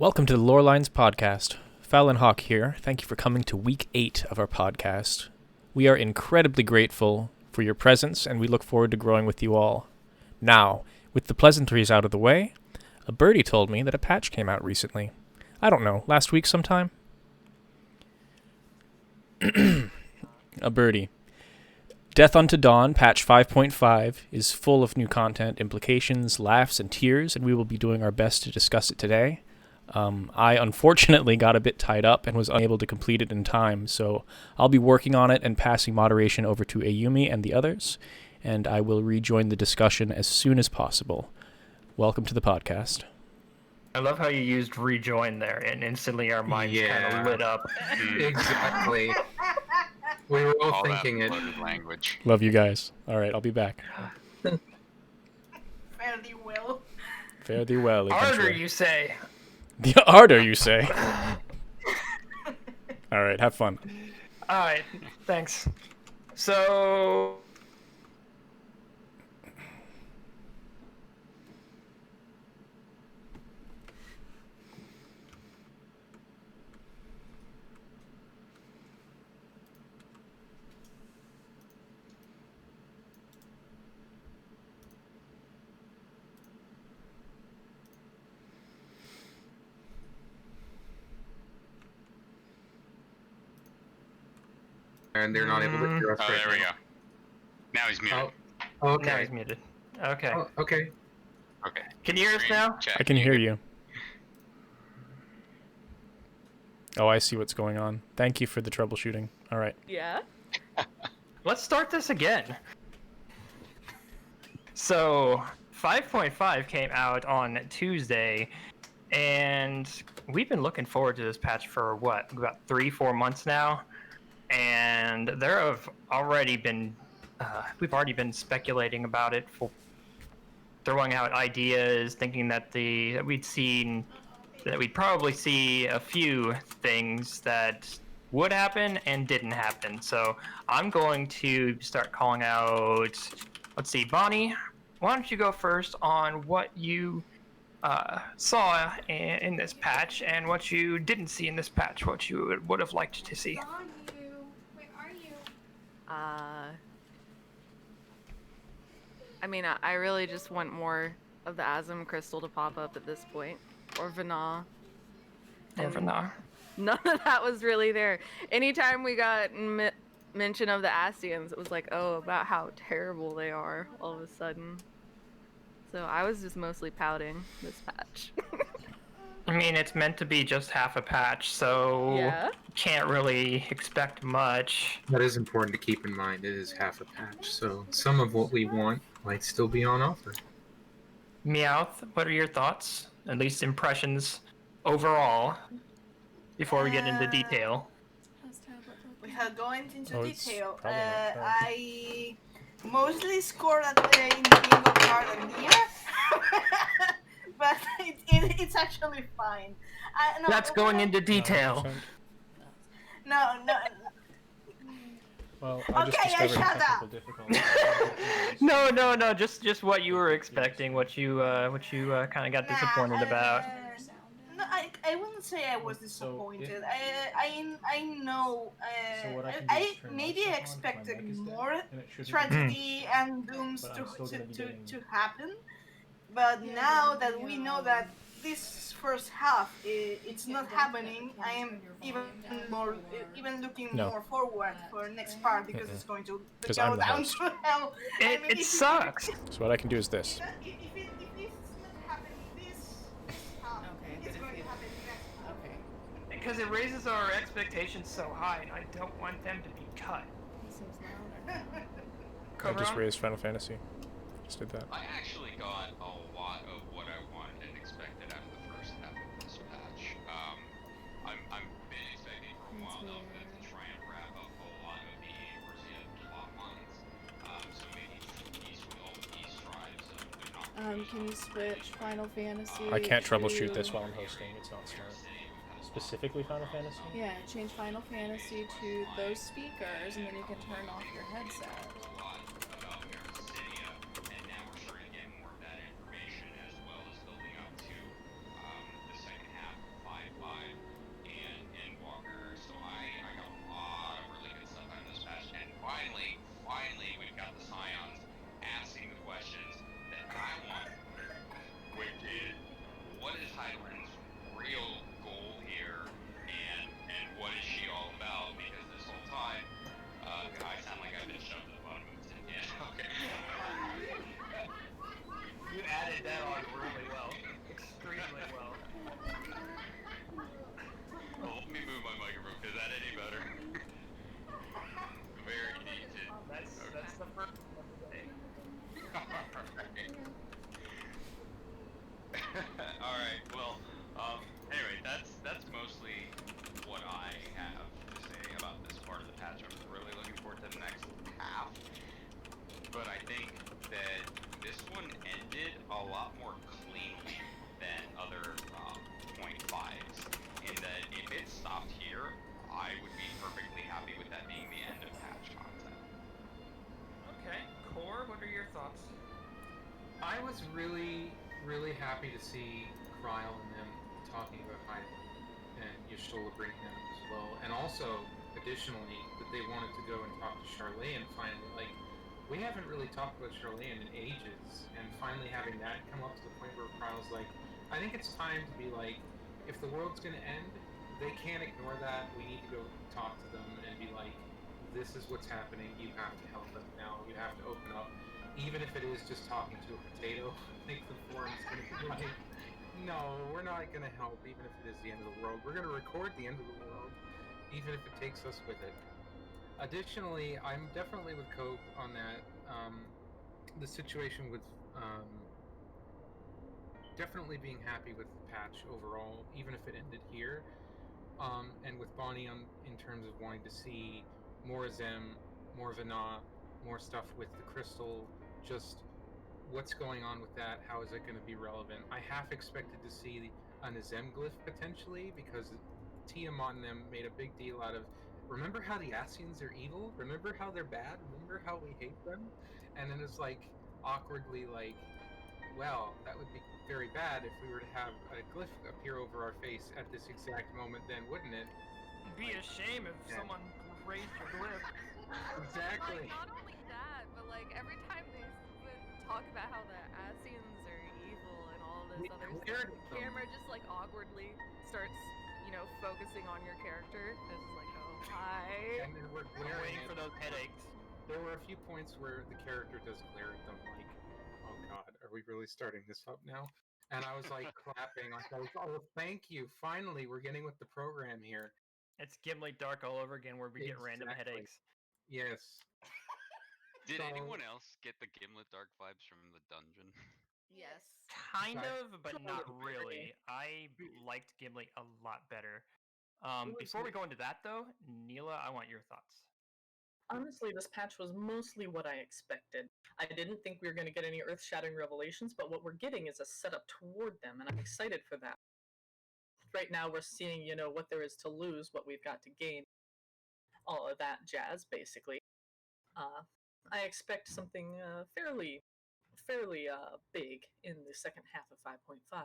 Welcome to the Lorelines podcast. Fallon Hawk here. Thank you for coming to week 8 of our podcast. We are incredibly grateful for your presence, and we look forward to growing with you all. Now, with the pleasantries out of the way, a birdie told me that a patch came out recently. I don't know, last week sometime? A birdie. Death Unto Dawn, patch 5.5, is full of new content, implications, laughs, and tears, and we will be doing our best to discuss it today. I unfortunately got a bit tied up and was unable to complete it in time, so I'll be working on it and passing moderation over to Ayumi and the others, and I will rejoin the discussion as soon as possible. Welcome to the podcast. I love how you used rejoin there, and instantly our minds kind of lit up. Exactly. We were all thinking it. Language. Love you guys. All right, I'll be back. Fare thee well. Fare thee well. Harder, you say. The harder, you say. All right, have fun. All right, thanks. So... And they're not able to hear us Oh, right there we now. go. Now he's muted. Oh, Now okay. he's muted. Okay. Oh, okay. Okay. Can you hear us now? Check. I can hear you. Oh, I see what's going on. Thank you for the troubleshooting. All right. Yeah? Let's start this again. So, 5.5 came out on Tuesday, and we've been looking forward to this patch for what, about 3-4 months now? And there have already been, we've already been speculating about it, for throwing out ideas, thinking that that we'd probably see a few things that would happen and didn't happen. So I'm going to start calling out, let's see, Bonnie, why don't you go first on what you saw in this patch and what you didn't see in this patch, what you would have liked to see. Where are you? I mean, I really just want more of the Asm crystal to pop up at this point. Or Vana. Never know. None of that was really there. Anytime we got mention of the Ascians, it was like, oh, about how terrible they are all of a sudden. So I was just mostly pouting this patch. I mean, it's meant to be just half a patch, so Yeah. can't really expect much. That is important to keep in mind. It is half a patch, so some of what we want might still be on offer. Meowth, what are your thoughts? At least impressions overall, before we get into detail. Without going into Oh, it's detail, probably not fair. I mostly scored at the in bingo card and but it's actually fine. No, That's going into detail. No. Well, Okay, I shut up. No, just what you were expecting, what you kind of got disappointed about. No, I wouldn't say I was disappointed. I know. I maybe expected more tragedy and dooms to happen, but now that we know that this first half it's not happening, I am even looking more forward for next part because it's going to 'Cause go I'm the down host. to hell. I mean, It sucks. So what I can do is this. If this is not happening this half, it's going to happen next half. Okay. Because it raises our expectations so high, and I don't want them to be cut. I just raised Final Fantasy. Just did that. I actually got a lot of what I wanted and expected out of the first half of this patch. I'm been expecting for a while now to try and wrap up a lot of the Emerson plot lines. So maybe these tribes they're not. Can you switch Final Fantasy? I can't troubleshoot to- this while I'm hosting. It's not smart. Specifically Final Fantasy? Yeah, change Final Fantasy to those speakers, and then you can turn off your headset. And now we're starting to get more of that information as well as building up to the second half really happy to see Kryle and them talking about hiding, and Y'shtola bringing them as well. And also, additionally, that they wanted to go and talk to Charlene finally. Like, we haven't really talked about Charlene in ages, and finally having that come up to the point where Kryle's like, I think it's time to be like, if the world's going to end, they can't ignore that. We need to go talk to them and be like, this is what's happening. You have to help them now. You have to open up. Even if it is just talking to a potato, I think the forum's going to be like, no, we're not going to help, even if it is the end of the world. We're going to record the end of the world, even if it takes us with it. Additionally, I'm definitely with Cope on that. The situation with definitely being happy with the patch overall, even if it ended here. And with Bonnie in terms of wanting to see more Zem, more Vana, more stuff with the crystal, just what's going on with that, how is it going to be relevant. I half expected to see an Zem glyph potentially, because Tiamat and them made a big deal out of, remember how the Asians are evil? Remember how they're bad? Remember how we hate them? And then it's like, awkwardly like, well, that would be very bad if we were to have a glyph appear over our face at this exact moment, then wouldn't it? It'd be a shame if someone raised your glyph. Exactly. Like, not only that, but like every time they would talk about how the Asians are evil and all this other stuff, the camera just like awkwardly starts, focusing on your character. It's just like, oh hi. And then we're Waiting for those headaches. There were a few points where the character does glare at them like, oh god, are we really starting this up now? And I was like clapping, like, oh, thank you, finally, we're getting with the program here. It's Gimli Dark all over again, where we get random headaches. Yes. Did anyone else get the Gimlet Dark vibes from the dungeon? Yes. Kind of, but not really. I liked Gimli a lot better. Before we go into that, though, Neela, I want your thoughts. Honestly, this patch was mostly what I expected. I didn't think we were going to get any earth-shattering revelations, but what we're getting is a setup toward them, and I'm excited for that. Right now, we're seeing, what there is to lose, what we've got to gain, all of that jazz, basically. I expect something fairly big in the second half of 5.5.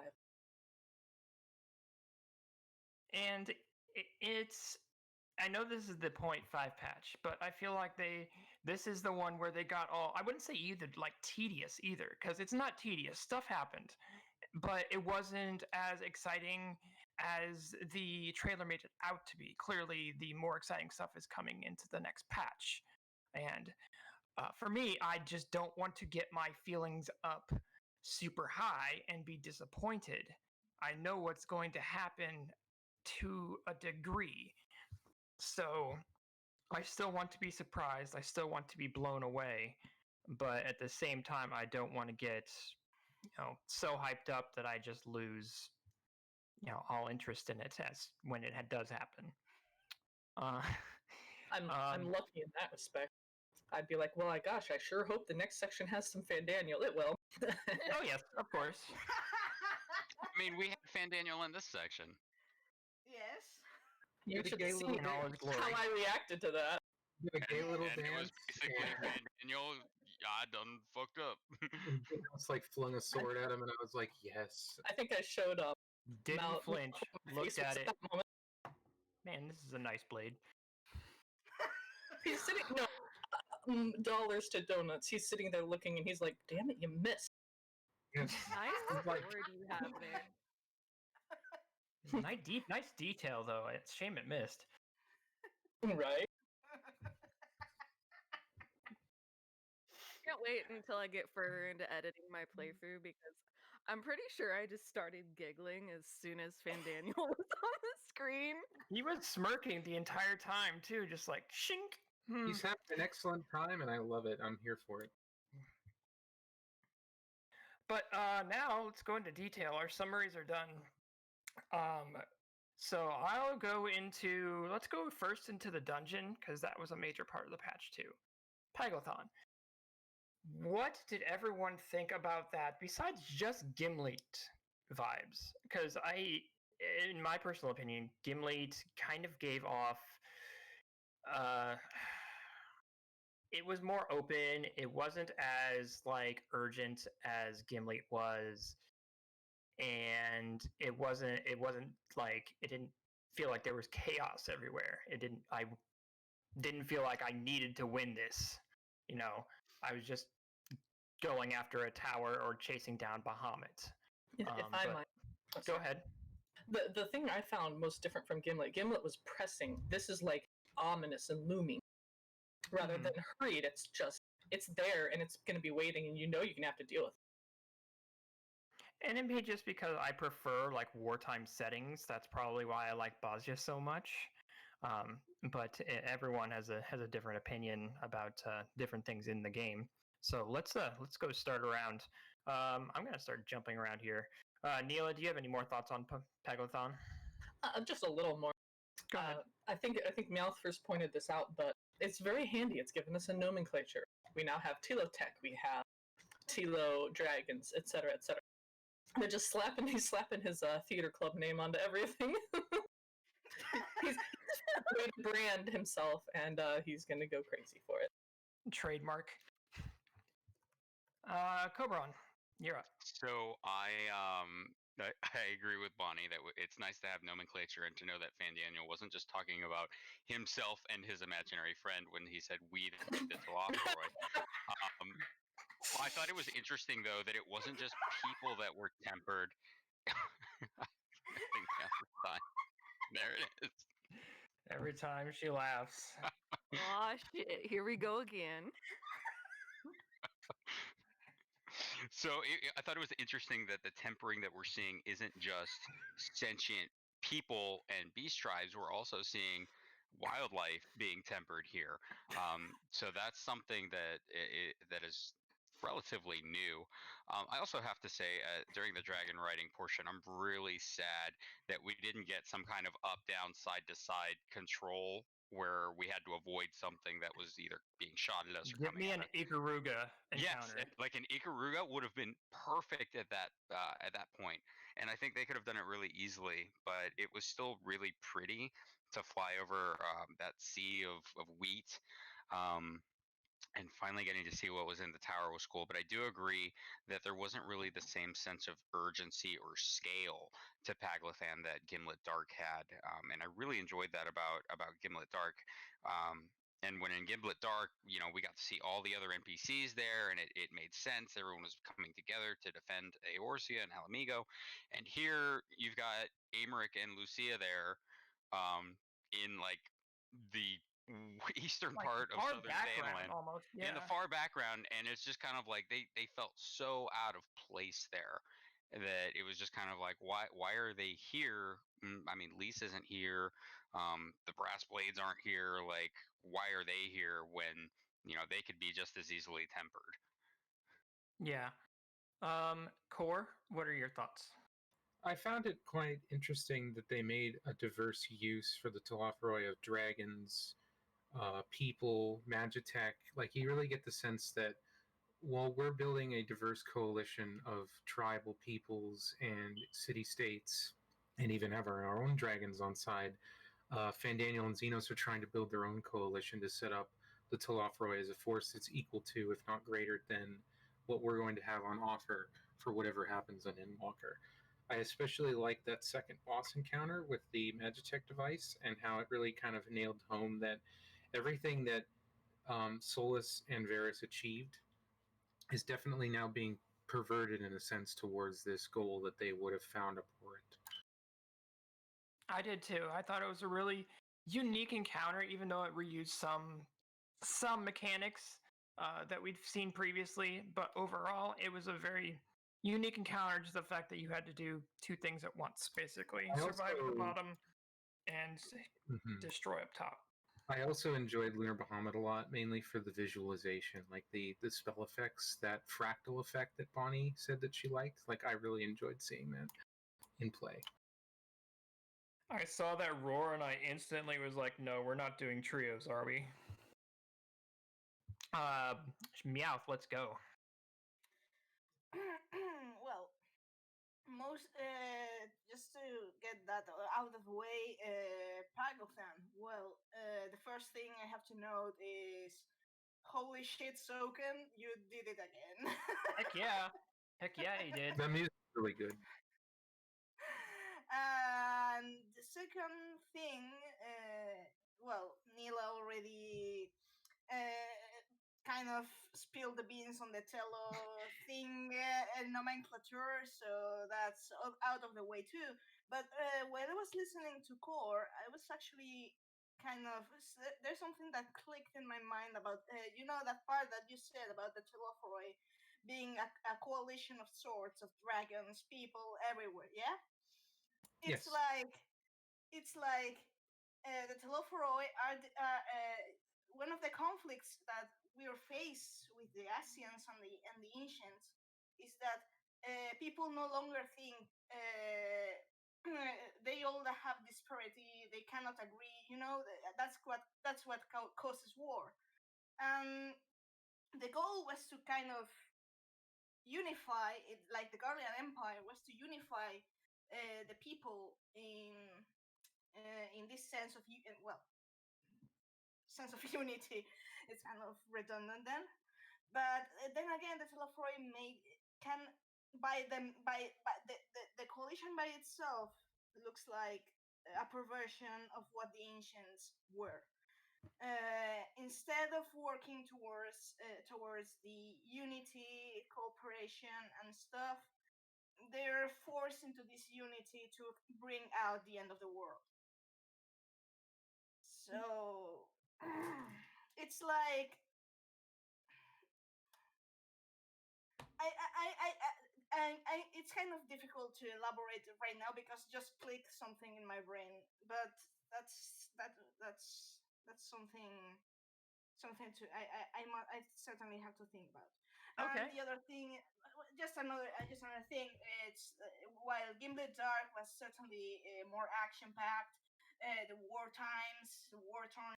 And I know this is the 0.5 patch, but I feel like this is the one where they got all, I wouldn't say either like tedious either, because it's not tedious. Stuff happened, but it wasn't as exciting as the trailer made it out to be. Clearly, the more exciting stuff is coming into the next patch. And for me, I just don't want to get my feelings up super high and be disappointed. I know what's going to happen to a degree. So I still want to be surprised. I still want to be blown away. But at the same time, I don't want to get, so hyped up that I just lose, all interest in it as when it does happen. I'm lucky in that respect. I'd be like, well, I sure hope the next section has some Fandaniel. It will. Oh, yes, of course. I mean, we had Fandaniel in this section. Yes. You should see how I reacted to that. A gay little and dance. It was basically Fandaniel, I done fucked up. It's like flung a sword at him, and I was like, yes. I think I showed up. Didn't flinch. Looked at it. Man, this is a nice blade. He's sitting, dollars to donuts. He's sitting there looking, and he's like, damn it, you missed. Yes. Nice sword you have there. Nice detail, though. It's a shame it missed. Right? Can't wait until I get further into editing my playthrough, because I'm pretty sure I just started giggling as soon as Fandaniel was on the screen. He was smirking the entire time, too, just like, shink. He's having an excellent time, and I love it. I'm here for it. But now let's go into detail. Our summaries are done. So I'll let's go first into the dungeon, because that was a major part of the patch too. Pagathon. What did everyone think about that, besides just Gimli vibes? Because in my personal opinion, Gimli kind of gave off... it was more open. It wasn't as urgent as Gimli was. and it wasn't like it didn't feel like there was chaos everywhere. I didn't feel like I needed to win this. I was just going after a tower or chasing down Bahamut. If I might. Go ahead. The thing I found most different from Gimlet was pressing. This is like ominous and looming. Rather than hurried, it's there and it's going to be waiting, and you're going to have to deal with it. And it may just because I prefer like wartime settings. That's probably why I like Bosnia so much. But everyone has a different opinion about different things in the game. So let's go start around. I'm gonna start jumping around here. Neela, do you have any more thoughts on Peglathon? Just a little more. Go ahead. I think Meowth first pointed this out, but it's very handy. It's given us a nomenclature. We now have Tilo Tech, we have Tilo Dragons, etc., etc. They're just slapping his theater club name onto everything. He's going to brand himself, and he's going to go crazy for it. Trademark. Cobron, you're up. So I agree with Bonnie that it's nice to have nomenclature and to know that Fandaniel wasn't just talking about himself and his imaginary friend when he said we the Telophoroi. I thought it was interesting though that it wasn't just people that were tempered. I think that's fine. There it is. Every time she laughs. Aw, shit. Here we go again. So I thought it was interesting that the tempering that we're seeing isn't just sentient people and beast tribes. We're also seeing wildlife being tempered here. So that's something that is relatively new. I also have to say during the dragon riding portion, I'm really sad that we didn't get some kind of up, down, side to side control where we had to avoid something that was either being shot at us or Get me an Ikaruga encounter. Yes, like an Ikaruga would have been perfect at that point, and I think they could have done it really easily. But it was still really pretty to fly over that sea of wheat. And finally getting to see what was in the tower was cool. But I do agree that there wasn't really the same sense of urgency or scale to Paglathan that Gimlet Dark had. And I really enjoyed that about Gimlet Dark. And when in Gimlet Dark, we got to see all the other NPCs there, and it made sense. Everyone was coming together to defend Eorzea and Alamigo. And here you've got Amaric and Lucia there in like the eastern part of southern Vainland, almost in the far background, and it's just kind of like they felt so out of place there that it was just kind of like why are they here? I mean, Lise isn't here, the brass blades aren't here, like why are they here when they could be just as easily tempered? Yeah. Core, what are your thoughts? I found it quite interesting that they made a diverse use for the Telophoroi of dragons, people, Magitech. Like, you really get the sense that while we're building a diverse coalition of tribal peoples and city-states, and even have our own dragons on side, Fandaniel and Xenos are trying to build their own coalition to set up the Telophoroi as a force that's equal to, if not greater than, what we're going to have on offer for whatever happens on Endwalker. I especially like that second boss encounter with the Magitech device and how it really kind of nailed home that everything that Solus and Varus achieved is definitely now being perverted in a sense towards this goal that they would have found abhorrent. I did too. I thought it was a really unique encounter, even though it reused some mechanics that we'd seen previously. But overall, it was a very unique encounter. Just the fact that you had to do two things at once, basically: survive at the bottom and destroy up top. I also enjoyed Lunar Bahamut a lot, mainly for the visualization, like the spell effects, that fractal effect that Bonnie said that she liked. Like, I really enjoyed seeing that in play. I saw that roar and I instantly was like, no, we're not doing trios, are we? Meowth, let's go. Well, just to get that out of the way, Pagothan. Well, the first thing I have to note is, holy shit, Soken, you did it again. Heck yeah, he did. That music's really good. second thing, well, Nila already kind of spilled the beans on the Tello thing nomenclature, so that's out of the way too. But when I was listening to Core, I was actually kind of, there's something that clicked in my mind about that part that you said about the Telophoroi being a coalition of sorts of dragons, people everywhere. Yeah, it's like the Telophoroi are one of the conflicts that we are faced with the Asians and the ancients is that people no longer think they all have disparity, they cannot agree, that's what causes war. And the goal was to kind of unify it, like the Guardian Empire was to unify the people in this sense of sense of unity. It's kind of redundant then, but then again, the Telophoroi can by the coalition by itself looks like a perversion of what the ancients were. Instead of working towards the unity, cooperation, and stuff, they're forced into this unity to bring out the end of the world. So it's like it's kind of difficult to elaborate right now because just clicked something in my brain. But that's something to I certainly have to think about. Okay. And the other thing, just another thing. It's while Gimlet Dark was certainly more action packed, the war times, the war-torn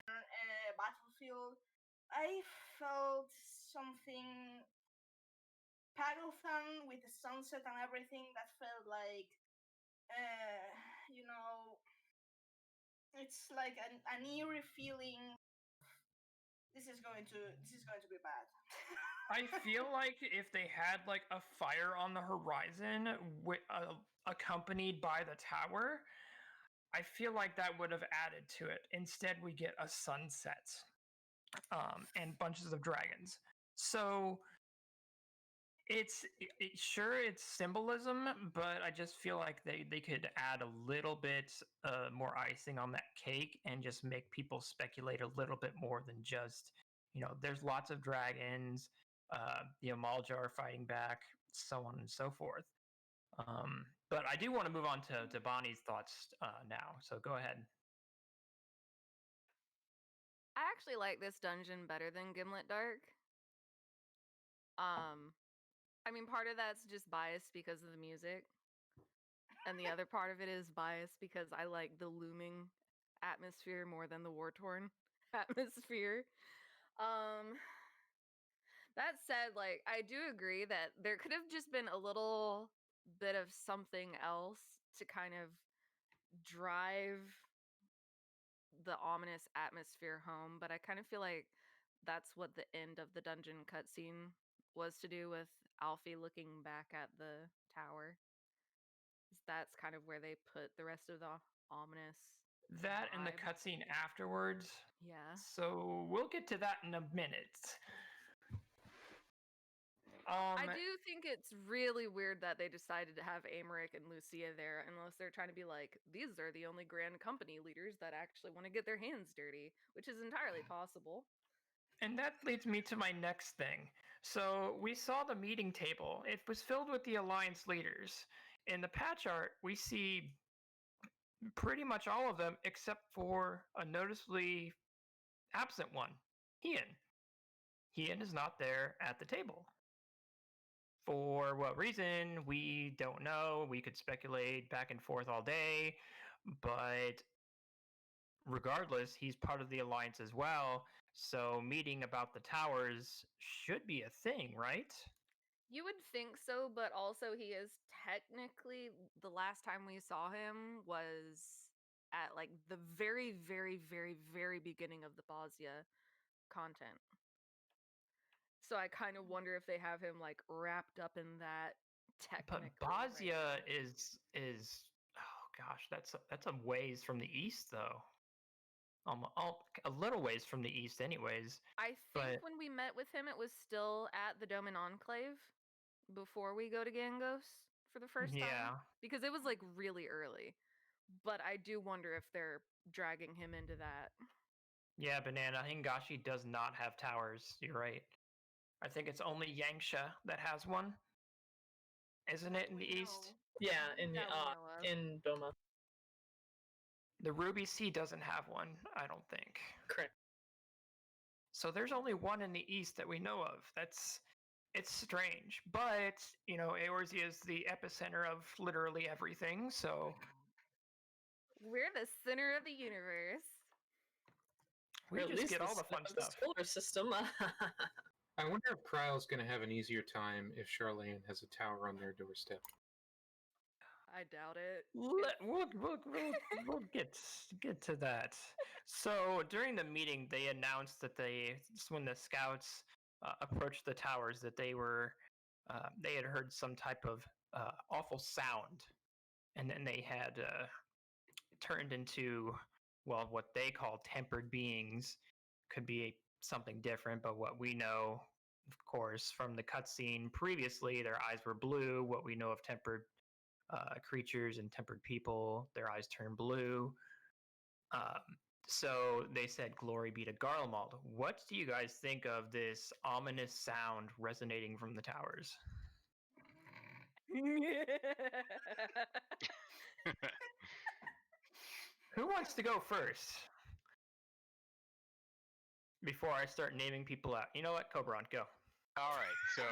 battlefield, I felt something Paddleton with the sunset and everything that felt like it's like an eerie feeling. This is going to be bad. I feel like if they had like a fire on the horizon accompanied by the tower, I feel like that would have added to it. Instead, we get a sunset and bunches of dragons. So it's symbolism, but I just feel like they could add a little bit more icing on that cake and just make people speculate a little bit more than just, there's lots of dragons, the Amalja are fighting back, so on and so forth. But I do want to move on to Bonnie's thoughts now, so go ahead. I actually like this dungeon better than Gimlet Dark. I mean, part of that's just biased because of the music. And the other part of it is biased because I like the looming atmosphere more than the war-torn atmosphere. That said, like, I do agree that there could have just been a little bit of something else to kind of drive the ominous atmosphere home, but I kind of feel like that's what the end of the dungeon cutscene was to do, with Alfie looking back at the tower. That's kind of where they put the rest of the ominous that vibe. And the cutscene afterwards. Yeah. So we'll get to that in a minute. I do think it's really weird that they decided to have Amaric and Lucia there, unless they're trying to be like, these are the only Grand Company leaders that actually want to get their hands dirty, which is entirely possible. And that leads me to my next thing. So we saw the meeting table. It was filled with the Alliance leaders. In the patch art, we see pretty much all of them except for a noticeably absent one, Hien. Hien is not there at the table. For what reason, we don't know. We could speculate back and forth all day, but regardless, he's part of the Alliance as well, so meeting about the towers should be a thing, right? You would think so, but also he is technically, the last time we saw him was at like the very, very, very, very beginning of the Bosnia content. So I kind of wonder if they have him like wrapped up in that technically. But Bosnia is oh Gosh, that's a ways from the east, though. A little ways from the east, anyways. I think when we met with him, it was still at the Doman Enclave before we go to Gangos for the first time. Because it was like really early. But I do wonder if they're dragging him into that. Yeah, Banana. Hingashi does not have towers. You're right. I think it's only Yangsha that has one. Isn't it in the east? Yeah, in Doma. The Ruby Sea doesn't have one, I don't think. Correct. So there's only one in the east that we know of. It's strange, but Eorzea is the epicenter of literally everything. So we're the center of the universe. We just get all the fun stuff. The solar system. I wonder if Kryle's going to have an easier time if Charlene has a tower on their doorstep. I doubt it. We'll get to that. So during the meeting, they announced that when the scouts approached the towers, that they had heard some type of awful sound, and then they had turned into what they call tempered beings. Could be something different, but what we know, of course, from the cutscene previously, their eyes were blue. What we know of tempered creatures and tempered people, their eyes turn blue. So they said, "Glory be to Garlemald." What do you guys think of this ominous sound resonating from the towers? Who wants to go first? Before I start naming people out. You know what? Cobron, go. All right, so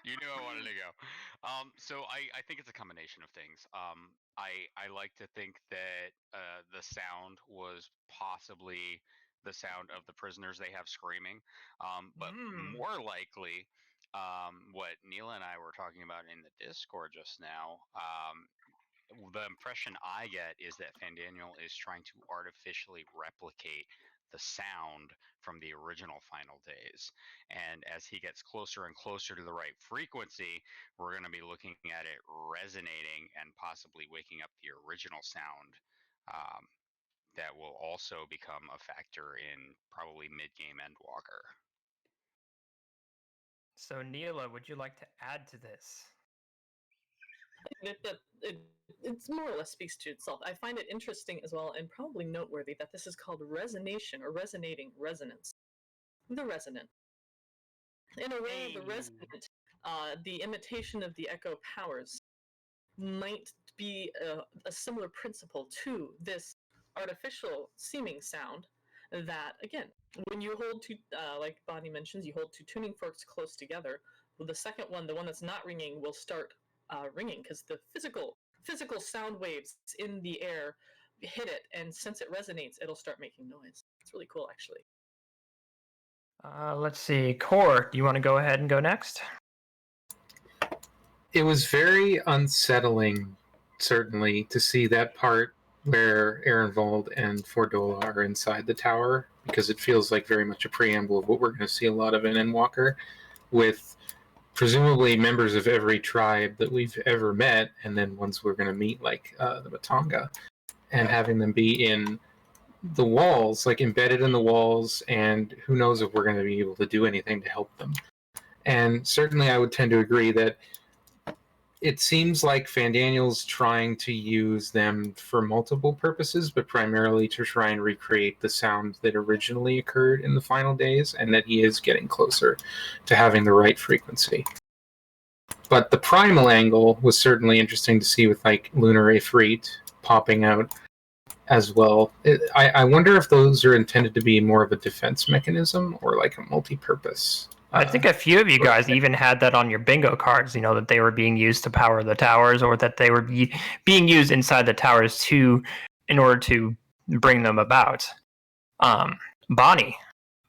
you knew I wanted to go. So I think it's a combination of things. I like to think that the sound was possibly the sound of the prisoners they have screaming, but more likely, what Neela and I were talking about in the Discord just now. The impression I get is that Fandaniel is trying to artificially replicate the sound from the original Final Days. And as he gets closer and closer to the right frequency, we're going to be looking at it resonating and possibly waking up the original sound that will also become a factor in probably mid-game Endwalker. So, Neela, would you like to add to this? It's more or less speaks to itself. I find it interesting as well, and probably noteworthy, that this is called resonation or resonating resonance. The resonant. In a way, the resonant, the imitation of the echo powers, might be a similar principle to this artificial seeming sound that, again, when you hold two, like Bonnie mentions, you hold two tuning forks close together, well, the second one, the one that's not ringing, will start ringing, because the physical sound waves in the air hit it, and since it resonates, it'll start making noise. It's really cool, actually. Let's see. Core, do you want to go ahead and go next? It was very unsettling, certainly, to see that part where Ehrenwald and Fordola are inside the tower, because it feels like very much a preamble of what we're going to see a lot of in Endwalker, with presumably members of every tribe that we've ever met, and then ones we're going to meet, like the Matonga, and having them be in the walls, like embedded in the walls, and who knows if we're going to be able to do anything to help them. And certainly I would tend to agree that it seems like Fandaniel's trying to use them for multiple purposes, but primarily to try and recreate the sound that originally occurred in the Final Days, and that he is getting closer to having the right frequency. But the primal angle was certainly interesting to see, with like Lunar Ifrit popping out as well. I wonder if those are intended to be more of a defense mechanism or like a multi-purpose. I think a few of you guys even had that on your bingo cards, that they were being used to power the towers, or that they were being used inside the towers in order to bring them about. Bonnie,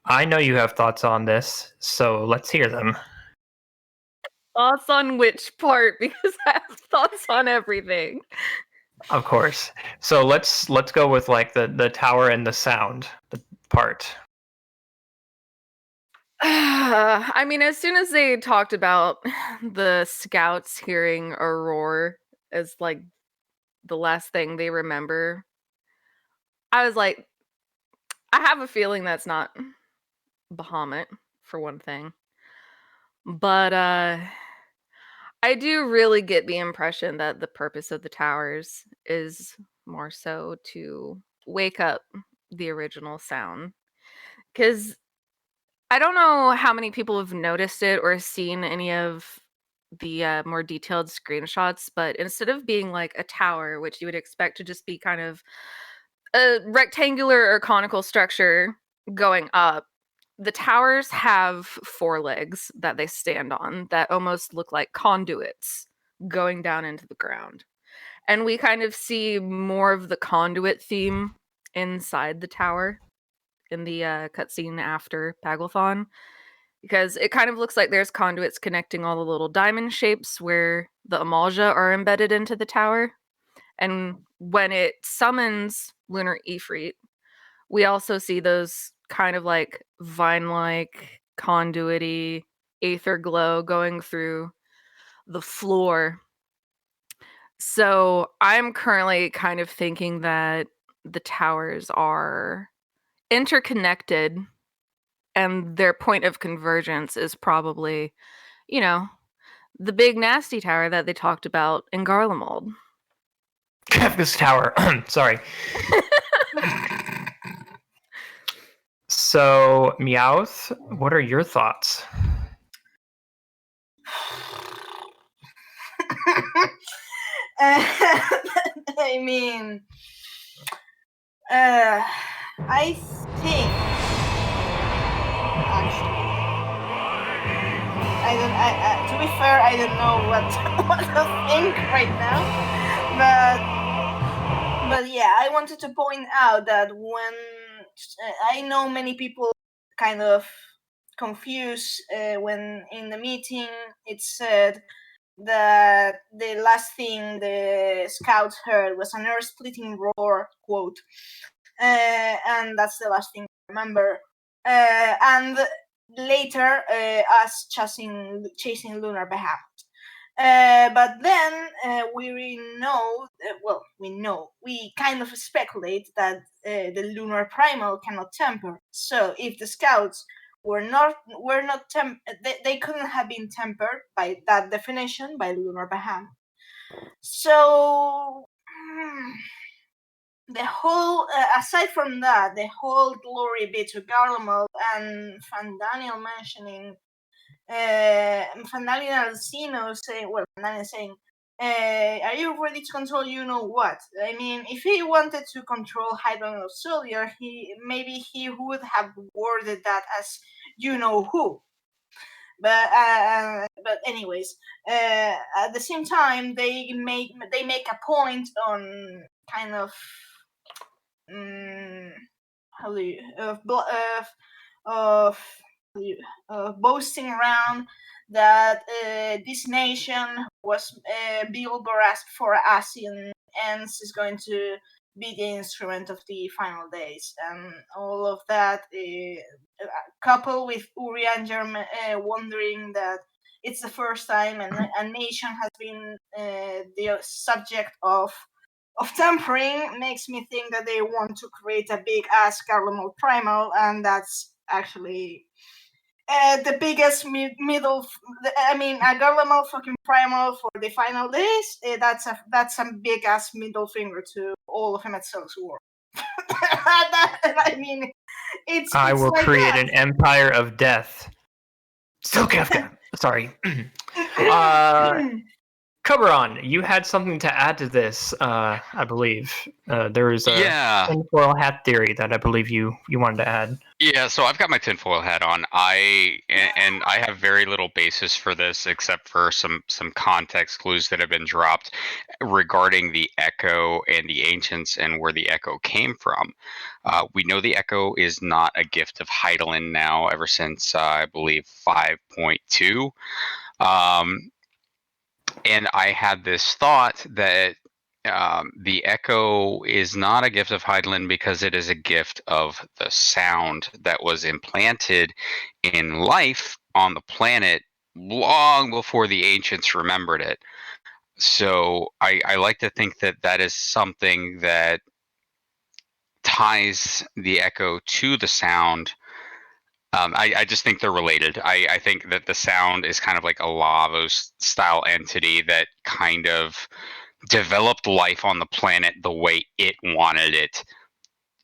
I know you have thoughts on this, so let's hear them. Thoughts on which part? Because I have thoughts on everything. Of course. So let's go with like the tower and the sound part. I mean, as soon as they talked about the scouts hearing a roar as like the last thing they remember, I was like, I have a feeling that's not Bahamut, for one thing. But I do really get the impression that the purpose of the towers is more so to wake up the original sound. Because I don't know how many people have noticed it or seen any of the more detailed screenshots, but instead of being like a tower, which you would expect to just be kind of a rectangular or conical structure going up, the towers have 4 legs that they stand on that almost look like conduits going down into the ground. And we kind of see more of the conduit theme inside the tower in the cutscene after Paglethon, because it kind of looks like there's conduits connecting all the little diamond shapes where the Amalja are embedded into the tower. And when it summons Lunar Ifrit, we also see those kind of like vine-like, conduity, aether glow going through the floor. So I'm currently kind of thinking that the towers are interconnected, and their point of convergence is probably, you know, the big nasty tower that they talked about in Garlemald. Kefka's tower. Sorry. So, Meowth, what are your thoughts? I mean, I think actually, to be fair, I don't know what to think right now, but yeah, I wanted to point out that when I know many people kind of confused when in the meeting it said that the last thing the scouts heard was an earth-splitting roar, quote, and that's the last thing I remember. And later, us chasing Lunar Behemoth. But then we kind of speculate that the Lunar Primal cannot temper. So if the scouts they couldn't have been tempered by that definition by Lunar Behemoth. So the whole, aside from that, the whole glory be to Garlemald and Fandaniel mentioning, Fandaniel Alcino saying, Fandaniel saying, are you ready to control you know what? I mean, if he wanted to control Hydron of Solier, he would have worded that as you know who. But anyways, at the same time, they make a point on kind of boasting around that this nation was built for Asian ends is going to be the instrument of the final days, and all of that, coupled with Uri and German wondering that it's the first time a nation has been the subject of tampering, makes me think that they want to create a big ass Garlemald Primal, and that's actually the biggest middle. I mean, a Garlemald fucking Primal for the final days. That's a big ass middle finger to all of Emetzel's world. I mean, I will like create that. an empire of death. Still Kefka. Sorry. Coberon, you had something to add to this, I believe. There is a tinfoil hat theory that I believe you wanted to add. Yeah, so I've got my tinfoil hat on. I have very little basis for this except for some context clues that have been dropped regarding the Echo and the Ancients and where the Echo came from. We know the Echo is not a gift of Hydaelyn now ever since, I believe, 5.2. And I had this thought that the Echo is not a gift of Hydaelyn because it is a gift of the sound that was implanted in life on the planet long before the Ancients remembered it. So I like to think that that is something that ties the echo to the sound. I just think they're related. I think that the sound is kind of like a Lavos style entity that kind of developed life on the planet the way it wanted it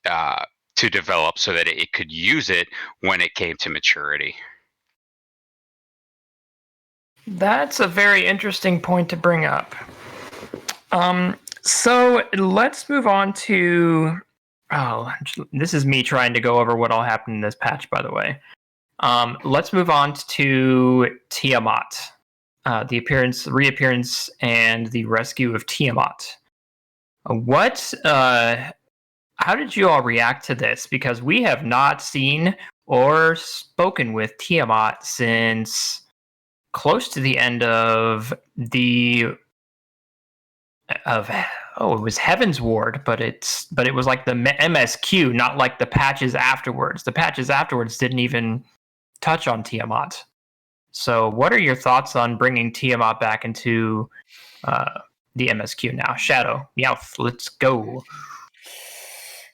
to develop so that it could use it when it came to maturity. That's a very interesting point to bring up. So let's move on to... Oh, this is me trying to go over what all happened in this patch, by the way. Let's move on to Tiamat. The reappearance, and the rescue of Tiamat. How did you all react to this? Because we have not seen or spoken with Tiamat since close to the end of it was Heaven's Ward, but it was like the MSQ, not like the patches afterwards. The patches afterwards didn't even touch on Tiamat. So what are your thoughts on bringing Tiamat back into the MSQ now? Shadow, Meowth, let's go.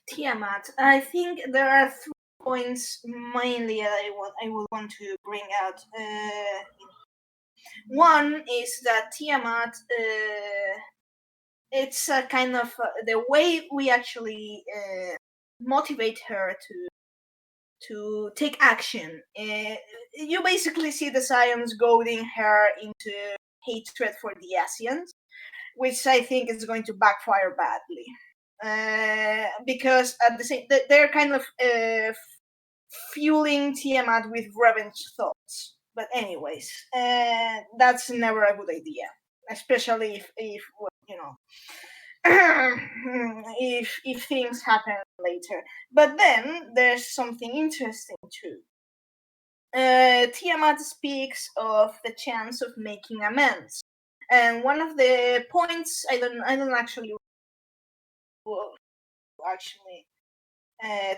Tiamat. I think there are 3 points mainly that I would want to bring out. One is that Tiamat, it's a kind of the way we actually motivate her to take action. You basically see the Scions goading her into hatred for the Asians, which I think is going to backfire badly. Because at the same, they're kind of fueling Tiamat with revenge thoughts. But anyways, that's never a good idea, especially if if things happen later. But then there's something interesting too. Tiamat speaks of the chance of making amends, and one of the points I don't actually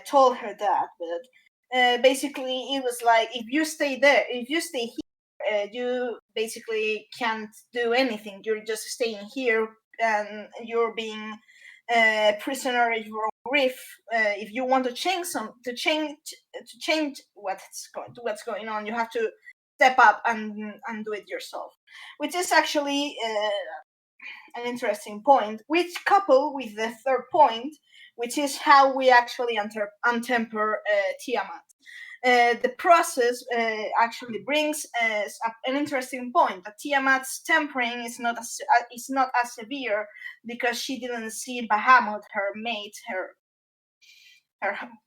told her that, but basically it was like, if you stay here, you basically can't do anything. You're just staying here, and you're being a prisoner of your own grief. If you want to change what's going on, you have to step up and do it yourself, which is actually an interesting point, which coupled with the third point, which is how we actually untemper Tiamat. The process actually brings an interesting point, that Tiamat's tempering is not as severe because she didn't see Bahamut, her mate, her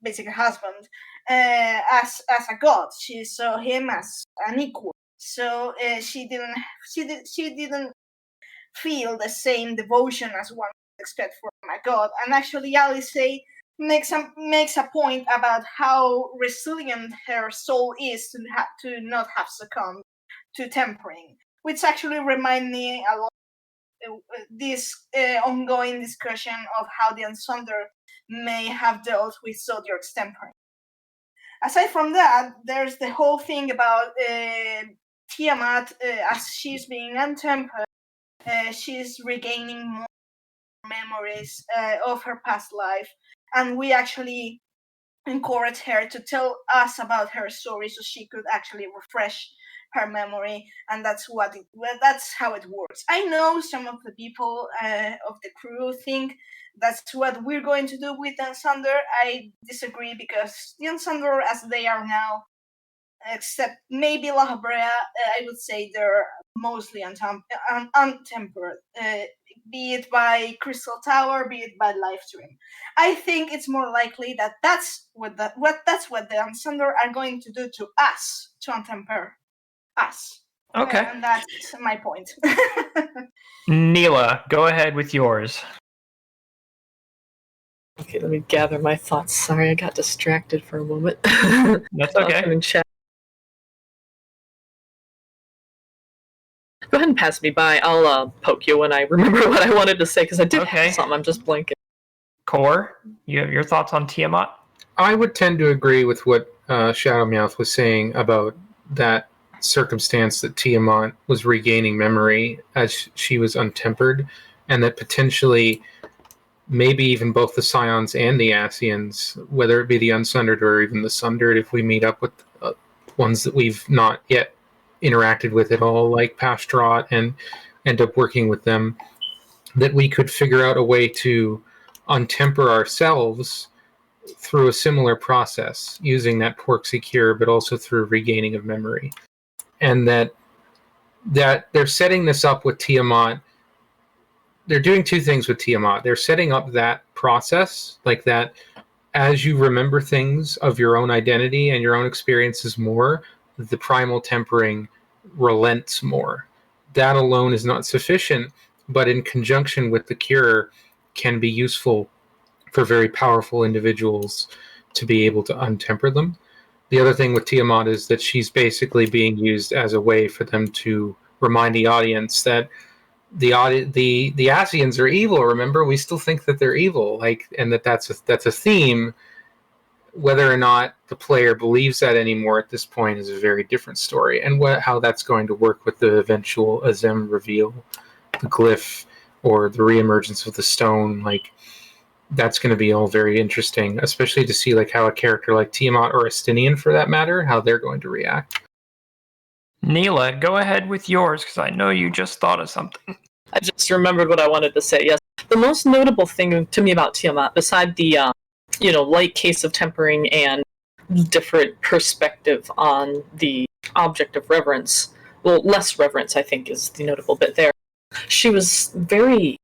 basic husband, as a god. She saw him as an equal. So she didn't feel the same devotion as one would expect from a god. And actually, Alice makes a point about how resilient her soul is to not have succumbed to tempering, which actually remind me a lot of this ongoing discussion of how the Unsunder may have dealt with Zodiac's tempering. Aside from that, there's the whole thing about Tiamat, as she's being untempered, she's regaining more memories of her past life, and we actually encourage her to tell us about her story so she could actually refresh her memory, and that's how it works. I know some of the people of the crew think that's what we're going to do with Unsunder. I disagree, because the Unsunder as they are now, except maybe La Habrea, I would say they're mostly untempered, be it by Crystal Tower, be it by Livestream. I think it's more likely that that's what the Unsunder are going to do to us, to untemper us. Okay. And that's my point. Neela, go ahead with yours. Okay, let me gather my thoughts. Sorry, I got distracted for a moment. That's okay. Go ahead and pass me by. I'll poke you when I remember what I wanted to say, because I did have something. I'm just blanking. Core, you have your thoughts on Tiamat? I would tend to agree with what Shadow Meowth was saying about that circumstance that Tiamat was regaining memory as she was untempered, and that potentially maybe even both the Scions and the Ascians, whether it be the Unsundered or even the Sundered, if we meet up with ones that we've not yet interacted with at all, like Pastrot, and end up working with them, that we could figure out a way to untemper ourselves through a similar process, using that Porksy cure, but also through regaining of memory. And that they're setting this up with Tiamat. They're doing two things with Tiamat. They're setting up that process, like that as you remember things of your own identity and your own experiences more, the primal tempering relents more. That alone is not sufficient, but in conjunction with the cure can be useful for very powerful individuals to be able to untemper them. The other thing with Tiamat is that she's basically being used as a way for them to remind the audience that the Ascians are evil. Remember, we still think that they're evil, and that's a theme. Whether or not the player believes that anymore at this point is a very different story, and how that's going to work with the eventual Azem reveal, the glyph, or the reemergence of the stone. That's going to be all very interesting, especially to see how a character like Tiamat or Estinian, for that matter, how they're going to react. Neela, go ahead with yours, because I know you just thought of something. I just remembered what I wanted to say. Yes, the most notable thing to me about Tiamat, beside the light case of tempering and different perspective on the object of reverence, well, less reverence, I think, is the notable bit there. She was very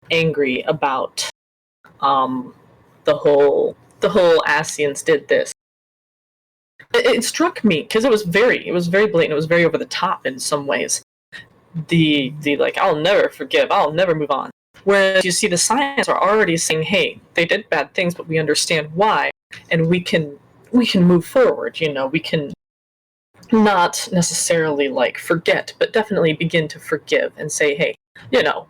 angry about the whole Ascians did this. It struck me because it was very blatant. It was very over the top in some ways. The I'll never forgive, I'll never move on. Whereas you see the Scions are already saying, hey, they did bad things, but we understand why, and we can move forward. We can not necessarily forget, but definitely begin to forgive and say, hey,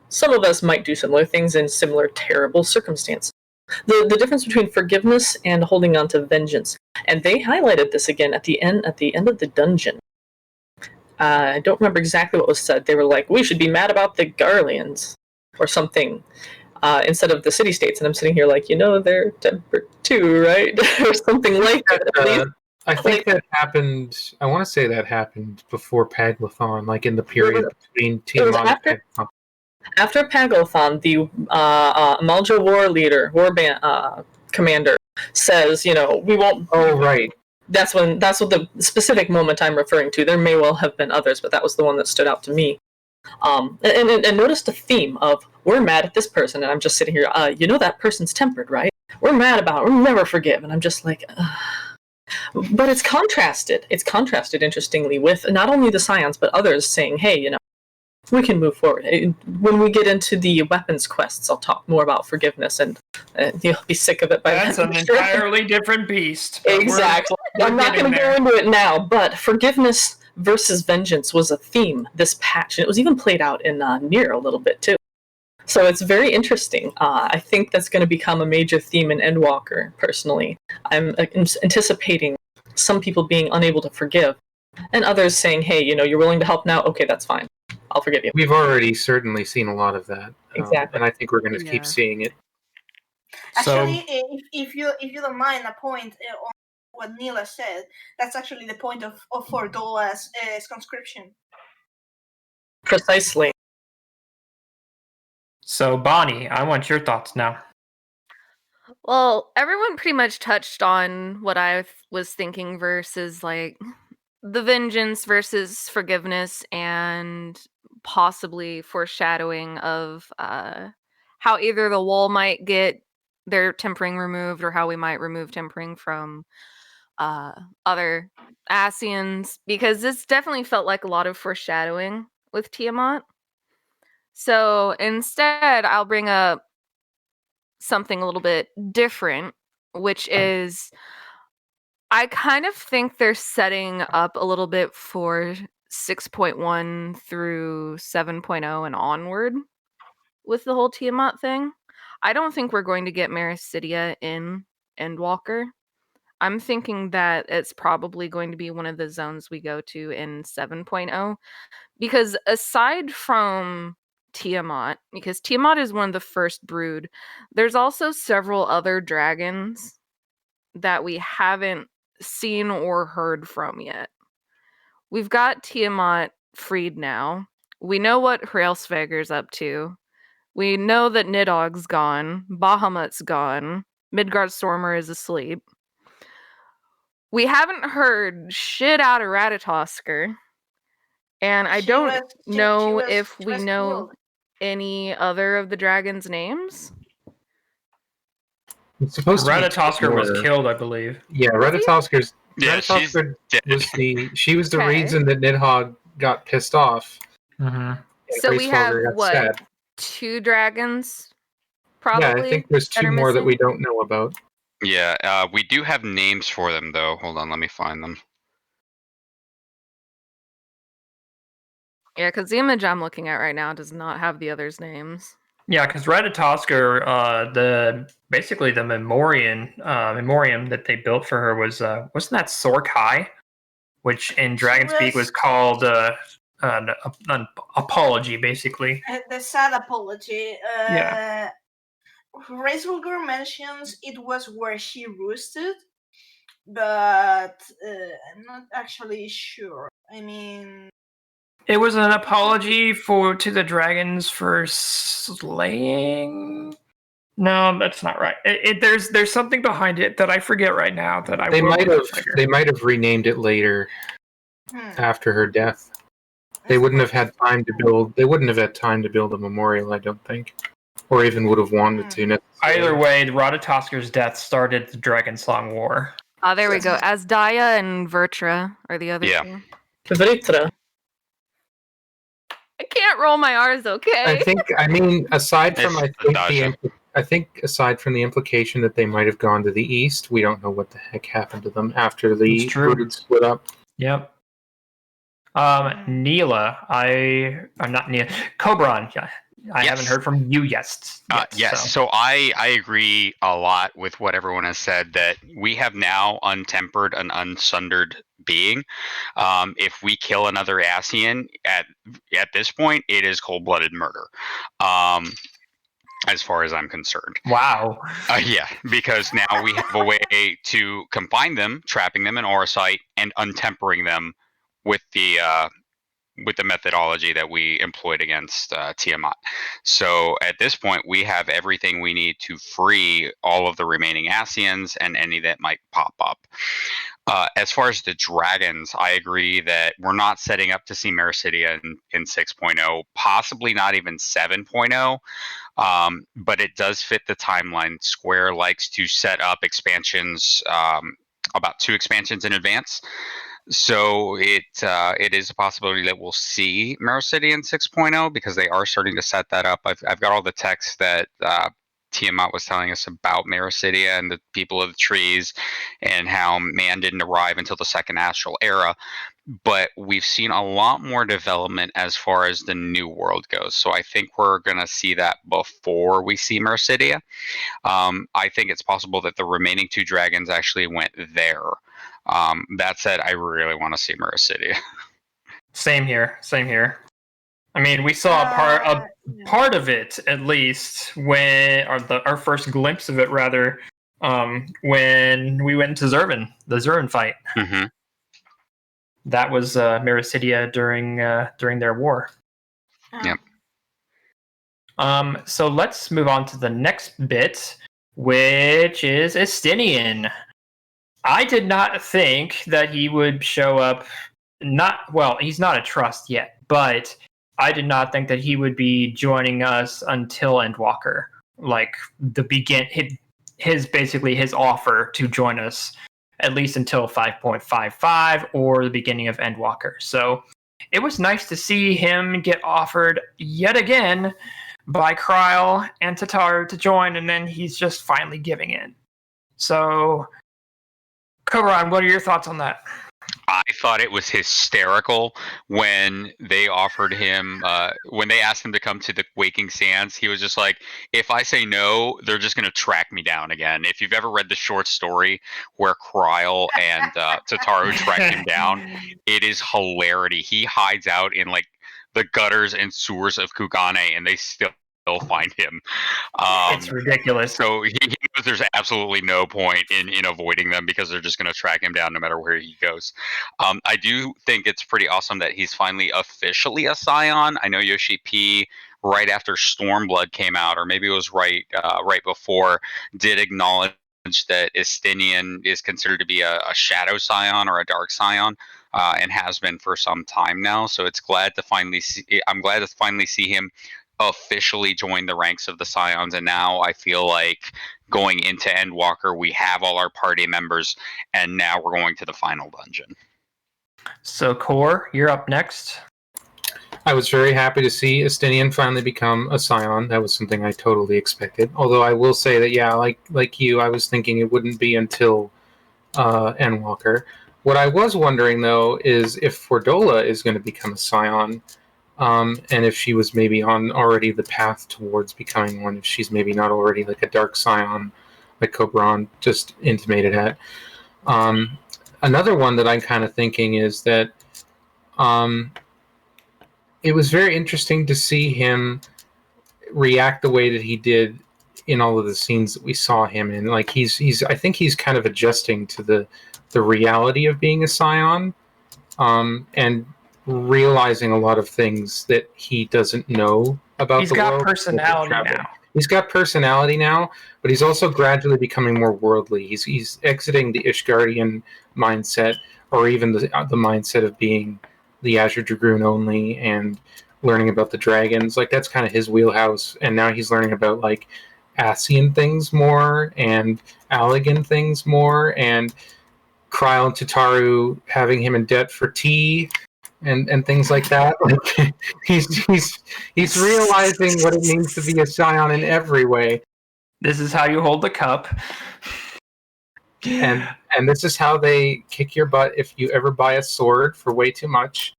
some of us might do similar things in similar terrible circumstance. The difference between forgiveness and holding on to vengeance, and they highlighted this again at the end of the dungeon. I don't remember exactly what was said. They were like, we should be mad about the Garleans or something, instead of the city-states. And I'm sitting here they're tempered too, right? Or something like that. I think that happened, I want to say that happened before Paglathon, in the period between Tiamat and Paglathon. After Paglathon, the Amalja war commander says, we won't... Oh, right. That's what the specific moment I'm referring to. There may well have been others, but that was the one that stood out to me. And notice the theme of, we're mad at this person, and I'm just sitting here, that person's tempered, right? We're mad about it, we'll never forgive. And I'm just like, But it's contrasted. It's contrasted, interestingly, with not only the Scions, but others saying, hey, we can move forward. When we get into the weapons quests, I'll talk more about forgiveness, and you'll be sick of it by then. That's an entirely different beast. Exactly. I'm not going to go into it now, but forgiveness versus vengeance was a theme this patch, and it was even played out in Nier a little bit, too. So it's very interesting. I think that's going to become a major theme in Endwalker, personally. I'm anticipating some people being unable to forgive, and others saying, hey, you're willing to help now? Okay, that's fine. I'll forgive you. We've already certainly seen a lot of that. Exactly. And I think we're going to keep seeing it. Actually, if you don't mind a point on what Neela said, that's actually the point of Fordola's conscription. Precisely. So, Bonnie, I want your thoughts now. Well, everyone pretty much touched on what I was thinking versus the vengeance versus forgiveness, and possibly foreshadowing of how either the wall might get their tempering removed, or how we might remove tempering from other Ascians, because this definitely felt like a lot of foreshadowing with Tiamat. So instead, I'll bring up something a little bit different, which is, I kind of think they're setting up a little bit for 6.1 through 7.0 and onward with the whole Tiamat thing. I don't think we're going to get Mericidia in Endwalker. I'm thinking that it's probably going to be one of the zones we go to in 7.0. Because aside from Tiamat, because Tiamat is one of the first brood, there's also several other dragons that we haven't seen or heard from yet. We've got Tiamat freed now. We know what Hraelsvegar's up to. We know that Nidog's gone. Bahamut's gone. Midgard-Stormer is asleep. We haven't heard shit out of Ratatoskr. And I don't know if we know any other of the dragon's names. It's supposed to be Ratatoskr was killed, I believe. Yeah, Ratatoskr she's was the reason that Nidhogg got pissed off. Mm-hmm. So we have what? 2 dragons? Probably. Yeah, I think there's 2 more that we don't know about. Yeah, we do have names for them though. Hold on, let me find them. Yeah, because the image I'm looking at right now does not have the others' names. Yeah, because Ratatoskr, basically the memoriam that they built for her was wasn't that Sorkai, which in Dragonspeak was called an apology, basically. The sad apology. Yeah. Hraelsvegar mentions it was where she roosted, but I'm not actually sure. I mean, it was an apology to the dragons for slaying. No, that's not right. There's something behind it that I forget right now. They might have renamed it later after her death. They wouldn't have had time to build. They wouldn't have had time to build a memorial, I don't think, or even would have wanted to. Either way, Ratatoskr's death started the Dragonsong War. Oh, there we go. Asdaya and Vertra are the other two. Vertra. I can't roll my R's, okay? Aside from aside from the implication that they might have gone to the east, we don't know what the heck happened to them after the brood split up. Yep. Neela, I'm not Neela. Cobran, I haven't heard from you yet. Yes, so I agree a lot with what everyone has said, that we have now untempered and unsundered being. If we kill another Ascian at this point, it is cold-blooded murder. As far as I'm concerned. Wow. Yeah, because now we have a way to confine them, trapping them in Auracite, and untempering them with the methodology that we employed against Tiamat. So at this point, we have everything we need to free all of the remaining Ascians and any that might pop up. As far as the dragons, I agree that we're not setting up to see Mericidia in 6.0, possibly not even 7.0, but it does fit the timeline. Square likes to set up expansions, about 2 expansions in advance. So it is a possibility that we'll see Mericidia in 6.0 because they are starting to set that up. I've got all the text that Tiamat was telling us about Mericidia and the people of the trees and how man didn't arrive until the second astral era. But we've seen a lot more development as far as the new world goes. So I think we're going to see that before we see Mericidia. I think it's possible that the remaining 2 dragons actually went there. That said, I really want to see Mericidia. Same here. I mean, we saw a part of it, at least, when our first glimpse of it, rather, when we went to Zervin, the Zervin fight. Mm-hmm. That was Mericidia during their war. Yep. So let's move on to the next bit, which is Estinian. I did not think that he would show up. He's not a trust yet, but I did not think that he would be joining us until Endwalker. Like his offer to join us at least until 5.55 or the beginning of Endwalker. So it was nice to see him get offered yet again by Kryl and Tatar to join, and then he's just finally giving in. So, Koran, what are your thoughts on that? I thought it was hysterical when they offered him, when they asked him to come to the Waking Sands. He was just like, if I say no, they're just going to track me down again. If you've ever read the short story where Kryle and Tataru tracked him down, it is hilarity. He hides out in like the gutters and sewers of Kugane, and they still find him. It's ridiculous. So he knows there's absolutely no point in avoiding them because they're just going to track him down no matter where he goes. I do think it's pretty awesome that he's finally officially a Scion. I know Yoshi P, right after Stormblood came out, or maybe it was right before, did acknowledge that Estinian is considered to be a Shadow Scion or a Dark Scion. And has been for some time now. So I'm glad to finally see him officially join the ranks of the Scions. And now I feel like going into Endwalker, we have all our party members, and now we're going to the final dungeon. So, Core, you're up next. I was very happy to see Estinian finally become a Scion. That was something I totally expected. Although I will say that, yeah, like you, I was thinking it wouldn't be until Endwalker. What I was wondering, though, is if Fordola is going to become a Scion, and if she was maybe on already the path towards becoming one, if she's maybe not already like a Dark Scion, like Cobran just intimated at. Another one that I'm kind of thinking is that it was very interesting to see him react the way that he did in all of the scenes that we saw him in. Like I think he's kind of adjusting to the reality of being a Scion, and realizing a lot of things that he doesn't know about the world. He's got personality now. He's got personality now, but he's also gradually becoming more worldly. He's exiting the Ishgardian mindset, or even the mindset of being the Azure Dragoon only, and learning about the dragons. Like, that's kind of his wheelhouse, and now he's learning about like Ascian things more, and Allegan things more, and Kryle and Tataru having him in debt for tea and things like that. Like, he's realizing what it means to be a Scion in every way. This is how you hold the cup. And this is how they kick your butt if you ever buy a sword for way too much.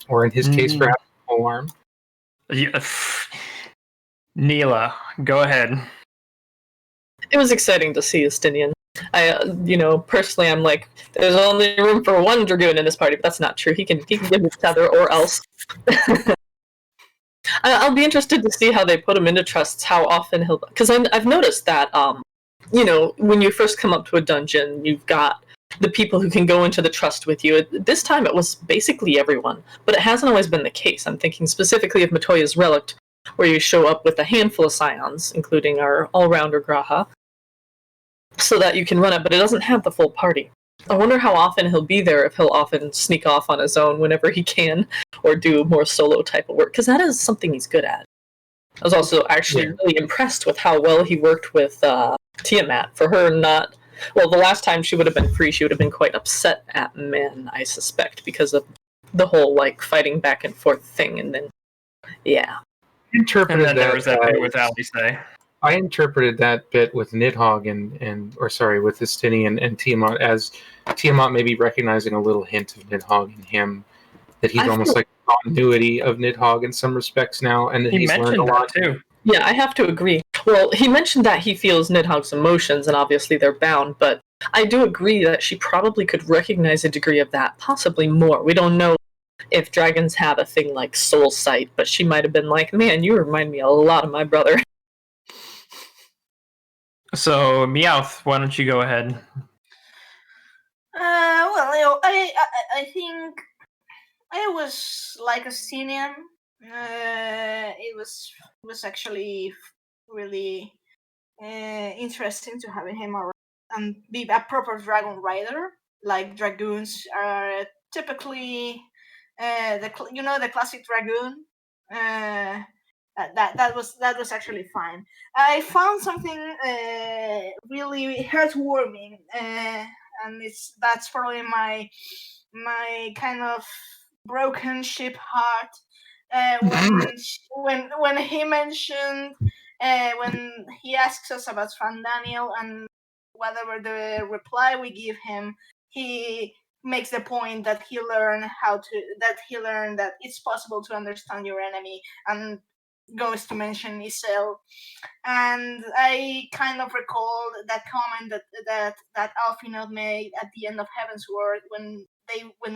Or in his case, perhaps a pole arm. Neela, go ahead. It was exciting to see Estinian. Personally, I'm like, there's only room for one Dragoon in this party, but that's not true. He can give me Tether or else. I'll be interested to see how they put him into trusts, how often he'll... Because I've noticed that, when you first come up to a dungeon, you've got the people who can go into the trust with you. This time it was basically everyone, but it hasn't always been the case. I'm thinking specifically of Matoya's Relict, where you show up with a handful of Scions, including our all-rounder Graha, so that you can run it, but it doesn't have the full party. I wonder how often he'll be there, if he'll often sneak off on his own whenever he can, or do more solo type of work, because that is something he's good at. I was also actually really impressed with how well he worked with Tiamat. For her not... Well, the last time she would have been free, she would have been quite upset at men, I suspect, because of the whole, fighting back and forth thing, and then, yeah. Interpreted and then there was that bit with Alice. I interpreted that bit with Nidhogg with Estinian and Tiamat as Tiamat maybe recognizing a little hint of Nidhogg in him, that he's almost like continuity of Nidhogg in some respects now, and that he's learned a lot too. Yeah, I have to agree. Well, he mentioned that he feels Nidhogg's emotions, and obviously they're bound, but I do agree that she probably could recognize a degree of that, possibly more. We don't know if dragons have a thing like soul sight, but she might have been like, man, you remind me a lot of my brother. So, Meowth, why don't you go ahead? I think it was like a Estinian. It was actually really interesting to have him around and be a proper dragon rider. Like dragoons are typically the classic dragoon. That was actually fine. I found something really heartwarming, and that's probably my kind of broken ship heart when he mentioned when he asks us about Van Daniel and whatever the reply we give him, he makes the point that he learned that it's possible to understand your enemy, and goes to mention Isel. And I kind of recall that comment that Alfinod made at the end of Heaven's Word when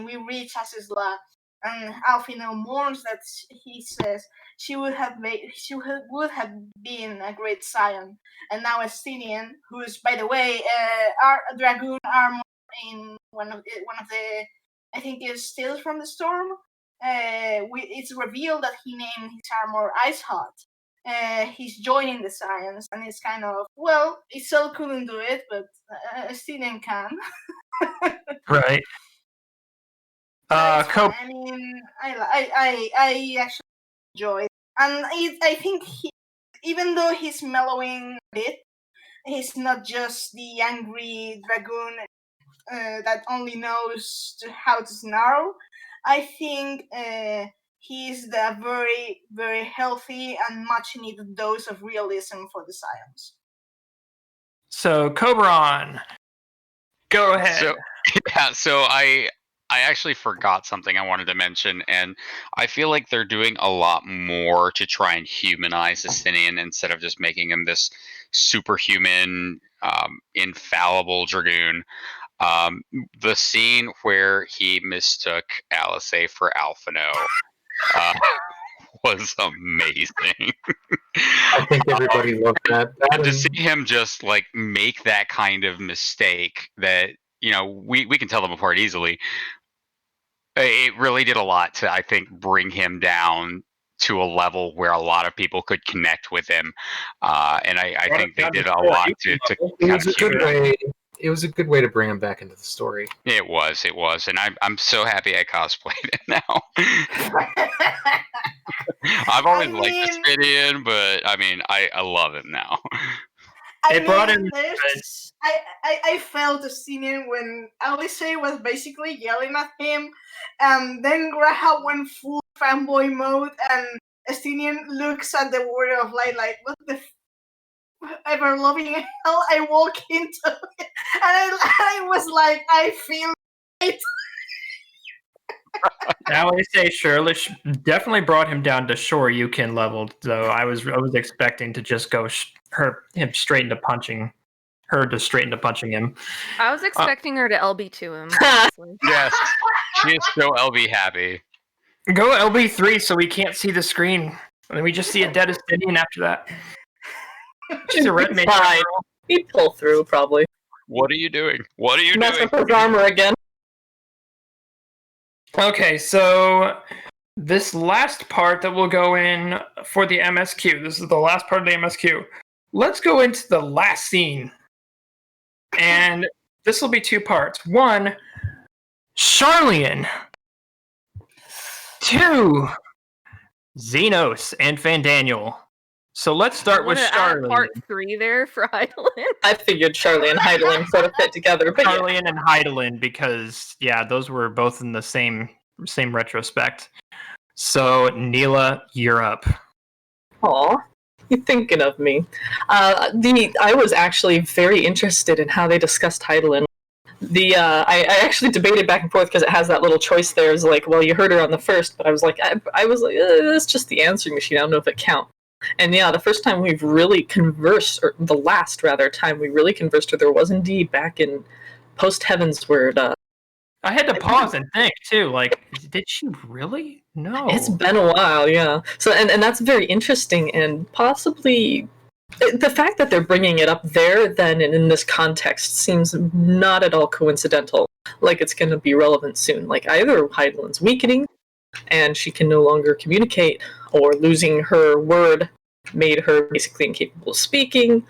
we reach Azizla, and Alfinod mourns that he says she would have been a great scion. And now Estinian, who's by the way our dragoon armor in one of the I think is Tales from the Storm. It's revealed that he named his armor Ice Hot. He's joining the science, and it's kind of, well, Isel couldn't do it, but Estinian can. Right. I mean, I actually enjoy it. And I think even though he's mellowing a bit, he's not just the angry dragoon that only knows how to snarl. I think he's the very, very healthy and much needed dose of realism for the science. So, Cobron, go ahead. So I actually forgot something I wanted to mention, and I feel like they're doing a lot more to try and humanize Estinian instead of just making him this superhuman, infallible dragoon. The scene where he mistook Alice for Alphino was amazing. I think everybody loved that. And to see him just like make that kind of mistake that, we can tell them apart easily. It really did a lot to, I think, bring him down to a level where a lot of people could connect with him. And I think they did a lot to kind of good way. It was a good way to bring him back into the story. It was, and I'm so happy I cosplayed it now. I've always liked Estinian, but I mean, I love him now. I felt Estinian when Alice was basically yelling at him, and then Graham went full fanboy mode, and Estinian looks at the Warrior of Light like, what the ever loving hell? I walk into it, and I was like, I feel it. Now I say Shirley definitely brought him down to Shoryuken level, though. I was expecting to just go him straight into punching him. I was expecting her to LB2 him. Yes, she is so LB happy. Go LB3 so we can't see the screen, and then we just see a dead Estinian after that. She's a red mage. He'd pull through probably. What are you doing? Mess up his armor again. Okay, so this last part that we'll go in for the MSQ, this is the last part of the MSQ. Let's go into the last scene. And this will be two parts. One, Charlian. Two, Xenos and Fandaniel. So let's start with Charlian. Part 3 there for Heidelin. I figured Charlie and Heidelin sort of fit together. But Charlian and Heidelin, because those were both in the same retrospect. So Neela, you're up. Aw, you're thinking of me. I was actually very interested in how they discussed Heidelin. I actually debated back and forth because it has that little choice there. It was like, well, you heard her on the first, but I was like, it's just the answering machine. I don't know if it counts. And the first time we've really conversed, or the last rather time we really conversed with her was indeed back in post Heaven's Word. I had to pause and think too. Like, did she really? No. It's been a while, yeah. So and that's very interesting, and possibly the fact that they're bringing it up there then and in this context seems not at all coincidental. Like it's going to be relevant soon. Like either Heidelin's weakening, and she can no longer communicate, or losing her word made her basically incapable of speaking,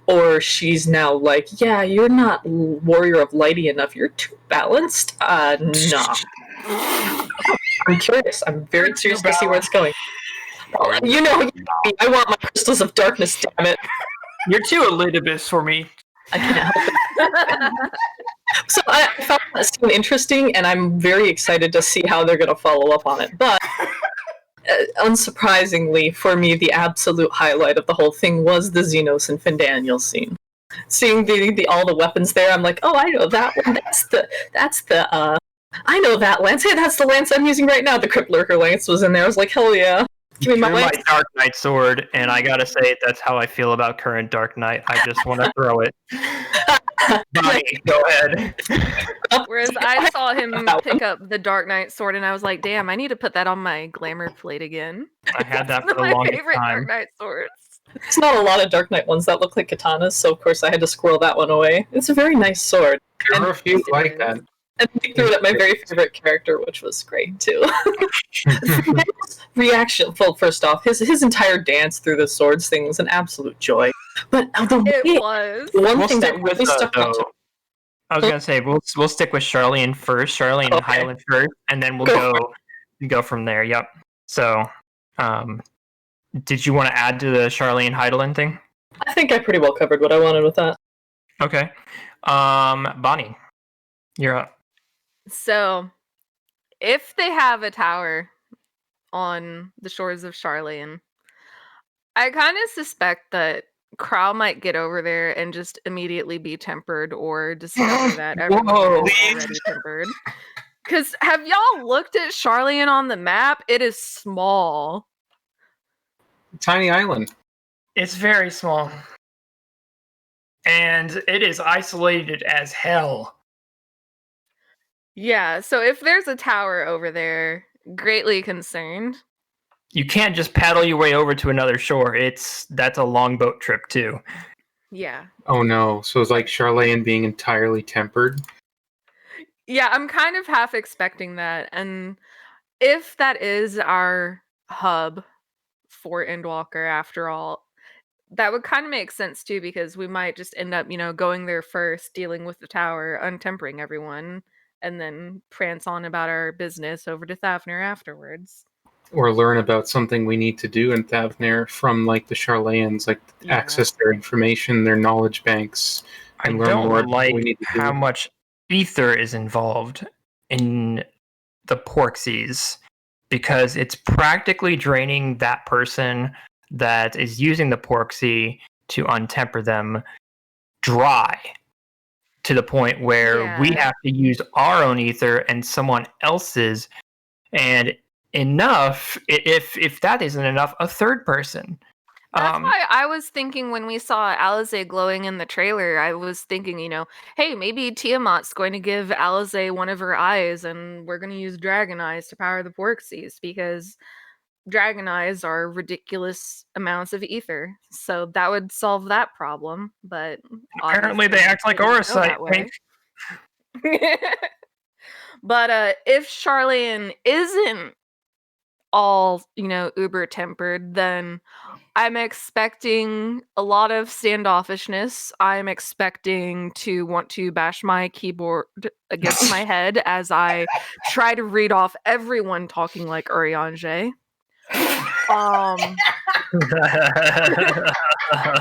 or she's now like, yeah, you're not Warrior of Lighty enough, you're too balanced. Nah. I'm curious. I'm very curious to see where it's going. You know, I want my crystals of darkness, damn it. You're too elitist for me. I can't help it. So I found that scene interesting, and I'm very excited to see how they're going to follow up on it. But unsurprisingly, for me, the absolute highlight of the whole thing was the Xenos and Fandaniel scene. Seeing the all the weapons there, I'm like, oh, I know that one. That's the I know that lance. Hey, that's the lance I'm using right now. The Crypt Lurker lance was in there. I was like, hell yeah. Give me my Drew lance. my Dark Knight sword, and I gotta say that's how I feel about current Dark Knight. I just want to throw it. Bonnie, go ahead. Whereas I saw him pick up the Dark Knight sword, and I was like, damn, I need to put that on my glamour plate again. I had that One for of the my longest favorite time. Dark Knight swords. There's not a lot of Dark Knight ones that look like katanas, so of course I had to squirrel that one away. It's a very nice sword. There were a few like that. And he threw it at my very favorite character, which was great too. Reaction. Well, first off, his entire dance through the swords thing was an absolute joy. But It was. one thing that really stuck out to me. I was gonna say we'll stick with Charlene first, Charlene and Highland first, and then we'll go from there. Yep. So, did you want to add to the Charlene Heidelin thing? I think I pretty well covered what I wanted with that. Okay. Bonnie, you're up. So, if they have a tower on the shores of Charlene, I kind of suspect that Crow might get over there and just immediately be tempered or discover that everyone is already tempered. Because have y'all looked at Charlene on the map? It is small. Tiny island. It's very small. And it is isolated as hell. Yeah, so if there's a tower over there, greatly concerned. You can't just paddle your way over to another shore. That's a long boat trip too. Yeah. Oh no, so it's like Charlene being entirely tempered? Yeah, I'm kind of half expecting that. And if that is our hub for Endwalker after all, that would kind of make sense too, because we might just end up, going there first, dealing with the tower, untempering everyone, and then prance on about our business over to Thavner afterwards. Or learn about something we need to do in Thavner from like the Charlanes, like access their information, their knowledge banks, and learn more about what we need to do. How much ether is involved in the Porxies, because it's practically draining that person that is using the Porxie to untemper them dry, to the point where we have to use our own ether and someone else's, and enough, if that isn't enough, a third person. That's why I was thinking when we saw Alize glowing in the trailer, I was thinking, hey, maybe Tiamat's going to give Alize one of her eyes, and we're going to use dragon eyes to power the Porxies, because dragon eyes are ridiculous amounts of ether. So that would solve that problem, but apparently they act like Orosite. But if Charlene isn't all, uber tempered, then I'm expecting a lot of standoffishness. I'm expecting to want to bash my keyboard against my head as I try to read off everyone talking like Urianger.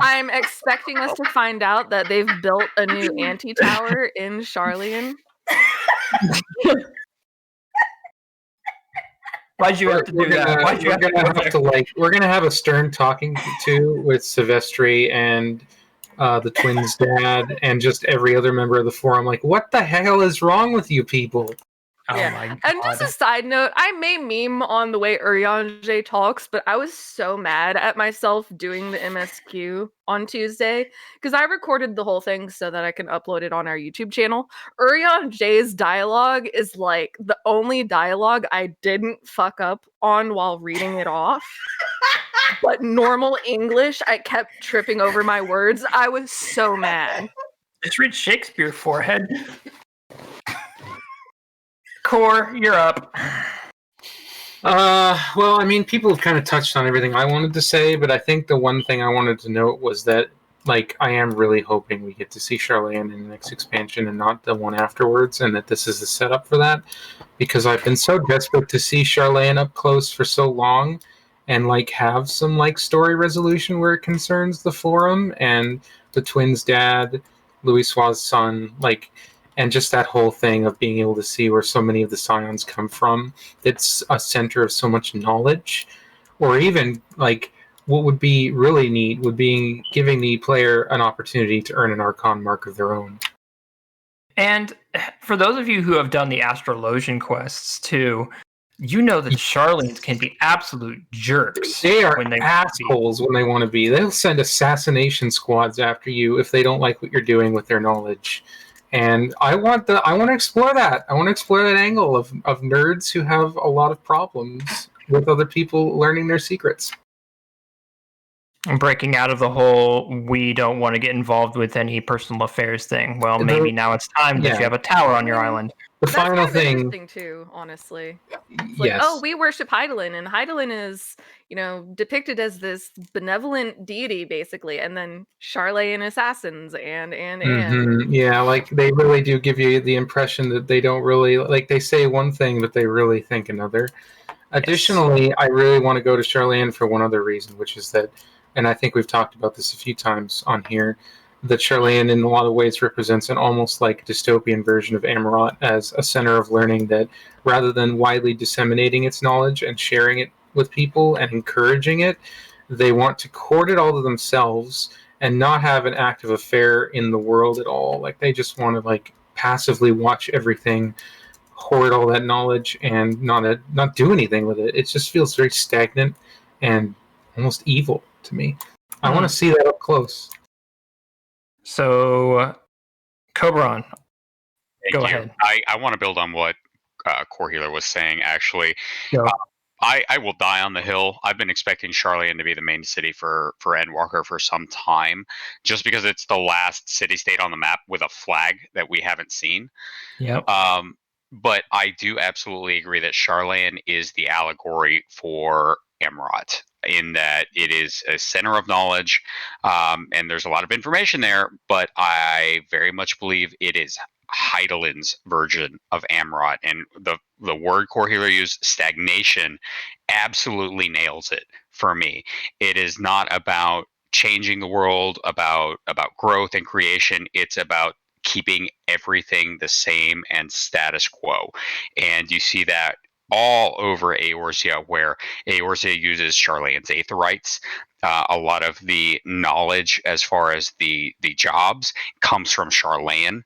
I'm expecting us to find out that they've built a new anti-tower in Charlene. Why'd you have to do that? We're gonna have a stern talking to with Silvestri and the twins' dad and just every other member of the forum. Like, what the hell is wrong with you people? Oh my God. And just a side note, I may meme on the way Urianger talks, but I was so mad at myself doing the MSQ on Tuesday, because I recorded the whole thing so that I can upload it on our YouTube channel. Urianger's dialogue is like the only dialogue I didn't fuck up on while reading it off. But normal English, I kept tripping over my words. I was so mad. Just read Shakespeare, forehead. Core, you're up. Well, I mean, people have kind of touched on everything I wanted to say, but I think the one thing I wanted to note was that, like, I am really hoping we get to see Charlene in the next expansion and not the one afterwards, and that this is the setup for that, because I've been so desperate to see Charlene up close for so long and, like, have some, like, story resolution where it concerns the forum and the twins' dad, Louis Sua's son, like, and just that whole thing of being able to see where so many of the Scions come from. It's a center of so much knowledge. Or even, like, what would be really neat would be giving the player an opportunity to earn an Archon mark of their own. And for those of you who have done the Astrologian quests too, you know that Charlings can be absolute jerks. They are assholes when they want to be. They'll send assassination squads after you if they don't like what you're doing with their knowledge. And I want to explore that. I want to explore that angle of nerds who have a lot of problems with other people learning their secrets. Breaking out of the whole we don't want to get involved with any personal affairs thing. Well, maybe now it's time because you have a tower on your island. The final thing, interesting too, honestly. It's like, oh, we worship Hydaelyn, and Hydaelyn is, depicted as this benevolent deity, basically, and then Charlatan assassins, and. Yeah, like they really do give you the impression that they don't really, like they say one thing, but they really think another. Additionally, I really want to go to Charlatan for one other reason, which is that, and I think we've talked about this a few times on here, that Charlatan in a lot of ways represents an almost like dystopian version of Amarot as a center of learning that, rather than widely disseminating its knowledge and sharing it with people and encouraging it, they want to hoard it all to themselves and not have an active affair in the world at all. Like they just want to passively watch everything, hoard all that knowledge, and not do anything with it. It just feels very stagnant and almost evil to me. I want to see that up close. So, Cobron, go ahead. I want to build on what Core Healer was saying, actually. I will die on the hill. I've been expecting Charlatan to be the main city for Endwalker for some time, just because it's the last city-state on the map with a flag that we haven't seen. Yep. But I do absolutely agree that Charlatan is the allegory for Amarot, in that it is a center of knowledge, and there's a lot of information there, but I very much believe it is Hydaelyn's version of Amarot, and the word Core Healer used, stagnation, absolutely nails it for me. It is not about changing the world, about growth and creation. It's about keeping everything the same and status quo. And you see that all over Eorzea, where Eorzea uses Charlatan's Aetherites. A lot of the knowledge as far as the jobs comes from Charlatan.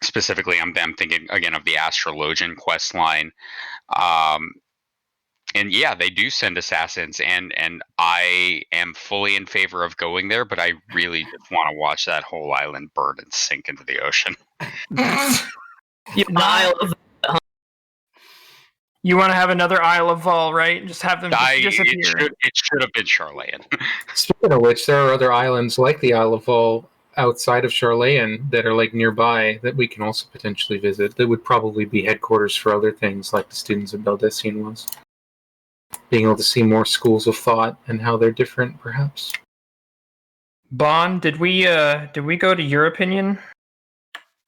Specifically, I'm thinking again of the Astrologian quest line. And yeah, they do send assassins, and I am fully in favor of going there, but I really just want to watch that whole island burn and sink into the ocean. You want to have another Isle of Vol, right? Just have them disappear. It should have been Charlatan. Speaking of which, there are other islands like the Isle of Vol outside of Charlatan that are nearby that we can also potentially visit. That would probably be headquarters for other things like the Students of Beldessian was. Being able to see more schools of thought and how they're different, perhaps. Bon, did we go to your opinion?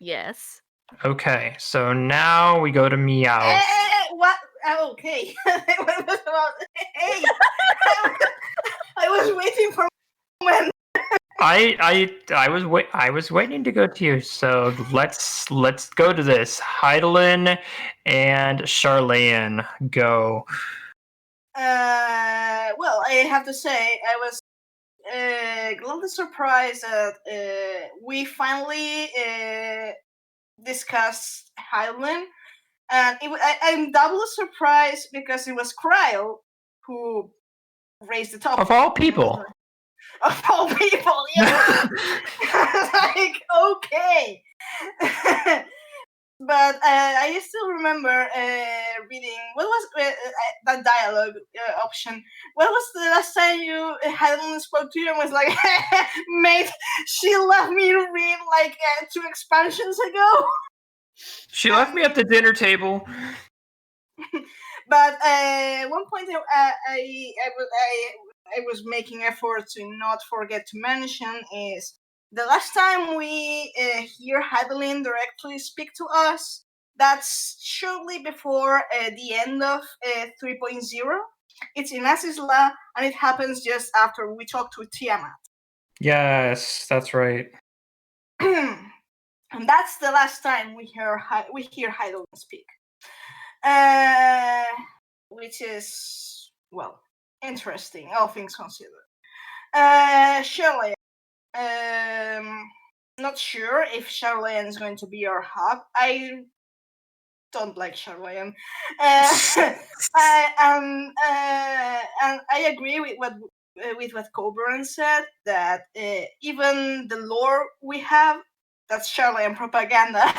Yes. Okay, so now we go to Meow. What? Oh, okay. Hey, I was waiting for when. I was waiting to go to you. So let's go to this. Hydaelyn and Charlatan, go. Well, I have to say, I was gladly surprised that we finally discussed Hydaelyn, and I'm doubly surprised because it was Cryle who raised the topic. Of all people. Of all people, yeah. Okay. But I still remember reading, what was that dialogue option? What was the last time you Hydaelyn spoke to you and was like, mate, she left me to read 2 expansions ago? She left me at the dinner table. But one point I was making effort to not forget to mention is the last time we hear Hydaelyn directly speak to us, that's shortly before the end of 3.0. It's in Azizla, and it happens just after we talk to Tiamat. Yes, that's right. And that's the last time we hear Hydaelyn speak. Which is, well, interesting, all things considered. Charlotte. Not sure if Charlotte is going to be our hub. I don't like Charlotte. And I agree with what Coburn said, that even the lore we have, that's Charlotte propaganda.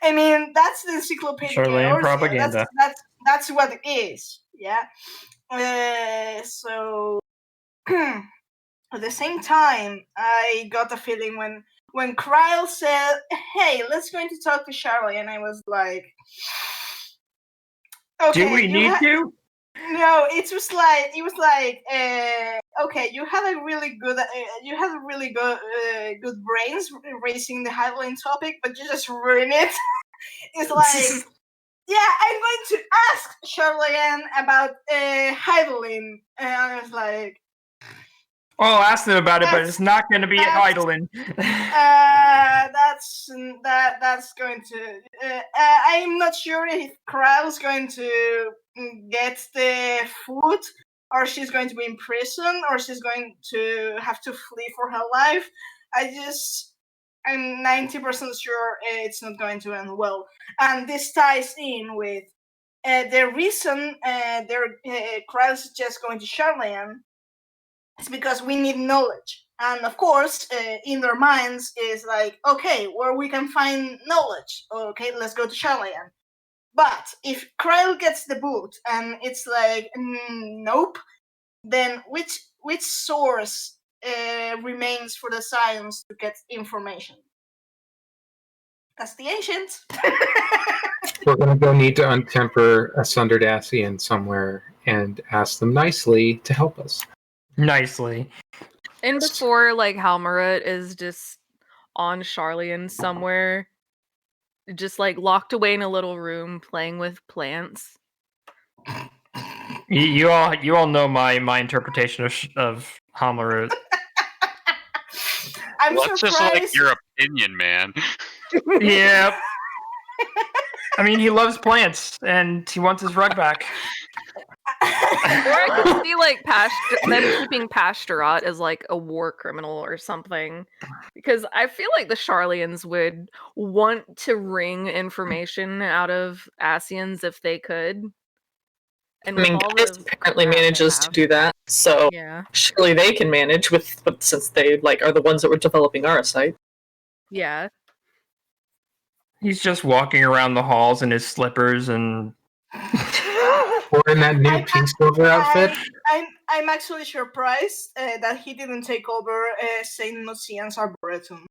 I mean, that's the encyclopedia. Charlotte propaganda. That's what it is. Yeah. So at the same time, I got a feeling when Kryle said, "Hey, let's go to talk to Charlie," and I was like, "Okay, do we need to?" No, it was like, okay, you had a really good, good brains raising the Highland topic, but you just ruined it. It's like, yeah, I'm going to ask Charlene about Heidelin, and I was like, oh, ask them about it, but it's not going to be at Heidelin. That's going to. I'm not sure if Krell's going to get the food, or she's going to be in prison, or she's going to have to flee for her life. I'm 90% sure it's not going to end well. And this ties in with the reason Krell's just going to Charlene. It's because we need knowledge. And of course, in their minds is like, okay, where we can find knowledge. Okay, let's go to Charlene. But if Krell gets the boot and it's like, nope, then which source remains for the science to get information? That's the ancients. We're going to go need to untemper a Sundered Ascian somewhere and ask them nicely to help us. Nicely. And before, like, Halmarut is just on Charlian somewhere, just, like, locked away in a little room playing with plants. You all know my interpretation of Halmarut. I'm That's surprised. just like your opinion, man. Yeah. I mean, he loves plants, and he wants his rug back. Or I could see, like, them keeping Pasturat as, like, a war criminal or something. Because I feel like the Charlians would want to wring information out of Ascians if they could. And I mean, Gaius apparently manages to do that, so yeah. surely they can manage since they like are the ones that were developing Arasite. Yeah. He's just walking around the halls in his slippers and Or in that new Peace Silver outfit. I'm actually surprised that he didn't take over Saint Lucian's Arboretum.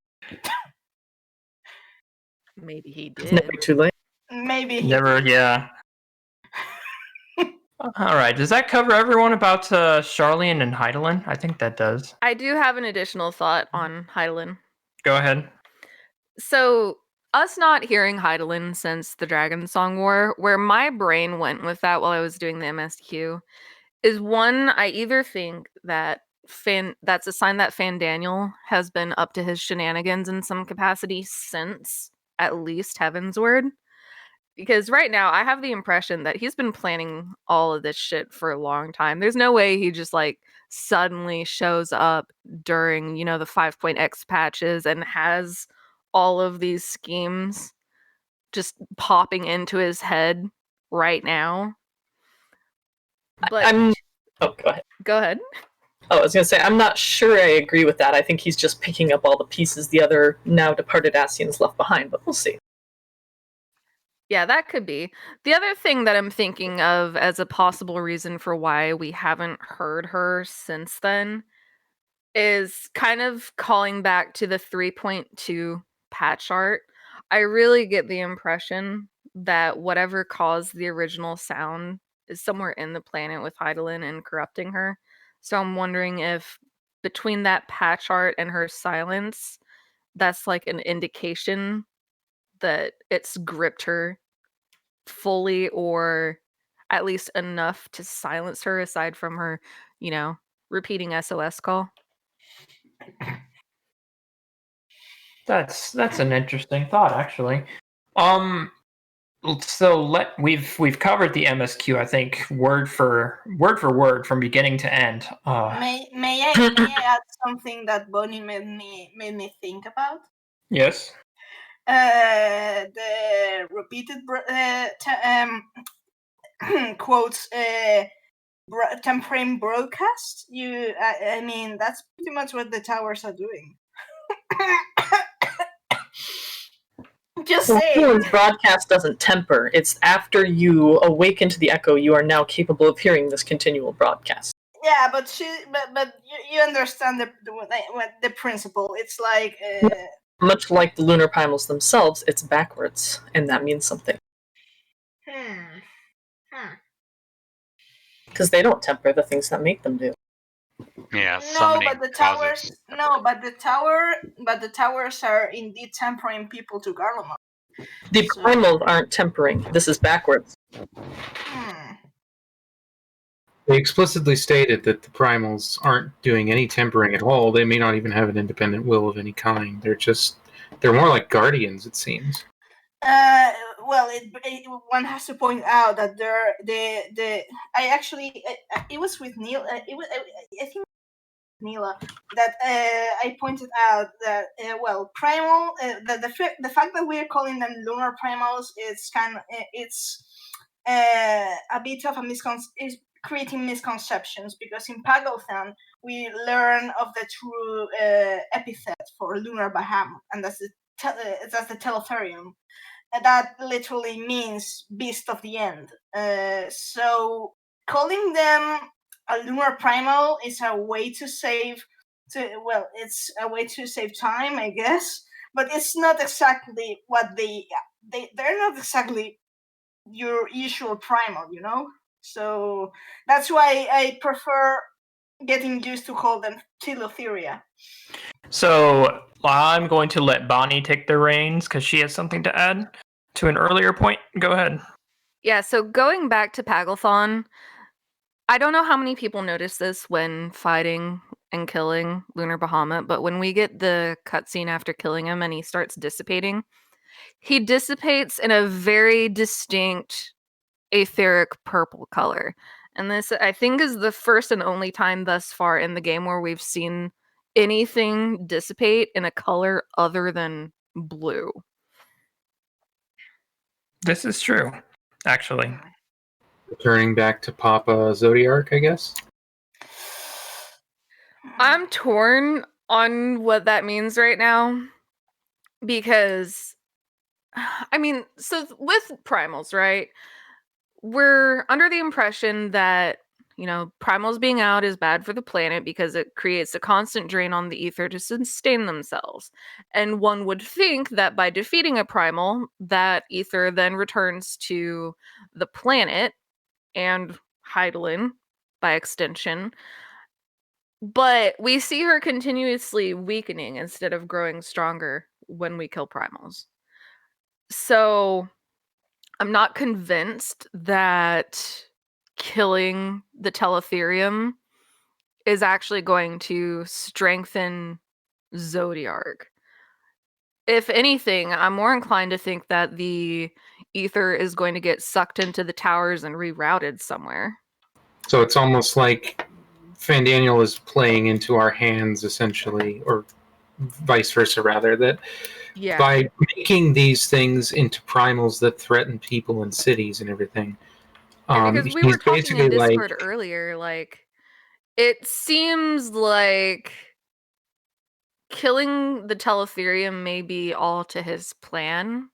Maybe he It's did. never too late. Maybe he never, did. yeah. All right, does that cover everyone about Charlian and Heidelin? I think that does. I do have an additional thought on Heidelin. Go ahead. So, us not hearing Heidelin since the Dragon Song War, where my brain went with that while I was doing the MSQ, is one, I either think that that's a sign that Fandaniel has been up to his shenanigans in some capacity since at least Heavensward. Because right now, I have the impression that he's been planning all of this shit for a long time. There's no way he just, like, suddenly shows up during, the 5.x patches and has all of these schemes just popping into his head right now. But Oh, go ahead. Go ahead. Oh, I was going to say, I'm not sure I agree with that. I think he's just picking up all the pieces the other now departed Ascians left behind, but we'll see. Yeah, that could be. The other thing that I'm thinking of as a possible reason for why we haven't heard her since then is kind of calling back to the 3.2 patch art. I really get the impression that whatever caused the original sound is somewhere in the planet with Heidelin and corrupting her. So I'm wondering if between that patch art and her silence, that's like an indication that it's gripped her fully, or at least enough to silence her, aside from her, repeating SOS call. That's an interesting thought, actually. So we've covered the MSQ, I think, word for word from beginning to end. May I add something that Bonnie made me think about? Yes. The repeated quotes time-frame broadcast. I mean, that's pretty much what the towers are doing. Just saying. Broadcast doesn't temper. It's after you awaken to the echo, you are now capable of hearing this continual broadcast. Yeah, but you understand the principle. It's like much like the lunar primals themselves, it's backwards, and that means something. Because they don't temper the things that make them do. Yeah. No, but the towers. No, but the towers are indeed tempering people to Garlemald. The primals aren't tempering. This is backwards. They explicitly stated that the primals aren't doing any tempering at all. They may not even have an independent will of any kind. They're more like guardians, it seems. Well, one has to point out that it was with Neil. I think Neela that I pointed out that primal the fact that we're calling them lunar primals is it's a bit of is creating misconceptions, because in Pagelthan we learn of the true epithet for lunar Bahamut, and that's the Teletherium. That literally means beast of the end. So calling them a lunar primal is a way to save it's a way to save time, I guess, but it's not exactly what they're not exactly your usual primal, you know? So that's why I prefer getting used to call them Telotheria. So I'm going to let Bonnie take the reins because she has something to add to an earlier point. Go ahead. Yeah, so going back to Pagelthon, I don't know how many people notice this when fighting and killing Lunar Bahamut, but when we get the cutscene after killing him and he starts dissipating, he dissipates in a very distinct etheric purple color. And this, I think, is the first and only time thus far in the game where we've seen anything dissipate in a color other than blue. This is true, actually. Returning back to Papa Zodiark, I guess? I'm torn on what that means right now, because, I mean, so with primals, right, we're under the impression that, you know, primals being out is bad for the planet because it creates a constant drain on the ether to sustain themselves. And one would think that by defeating a primal, that ether then returns to the planet and Heidelin by extension. But we see her continuously weakening instead of growing stronger when we kill primals. So I'm not convinced that killing the Teletherium is actually going to strengthen Zodiark. If anything, I'm more inclined to think that the ether is going to get sucked into the towers and rerouted somewhere. So it's almost like Fandaniel is playing into our hands, essentially, or vice versa, rather, that by making these things into primals that threaten people and cities and everything, because we were talking in Discord earlier, like, it seems like killing the Teletherium may be all to his plan.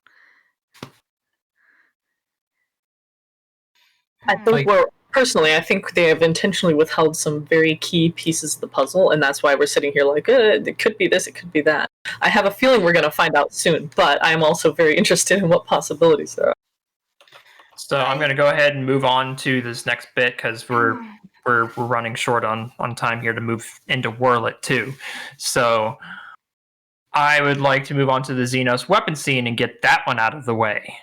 I think, personally, I think they have intentionally withheld some very key pieces of the puzzle, and that's why we're sitting here like, it could be this, it could be that. I have a feeling we're going to find out soon, but I'm also very interested in what possibilities there are. So I'm going to go ahead and move on to this next bit because we're running short on time here to move into Whirlit too. So I would like to move on to the Xenos weapon scene and get that one out of the way.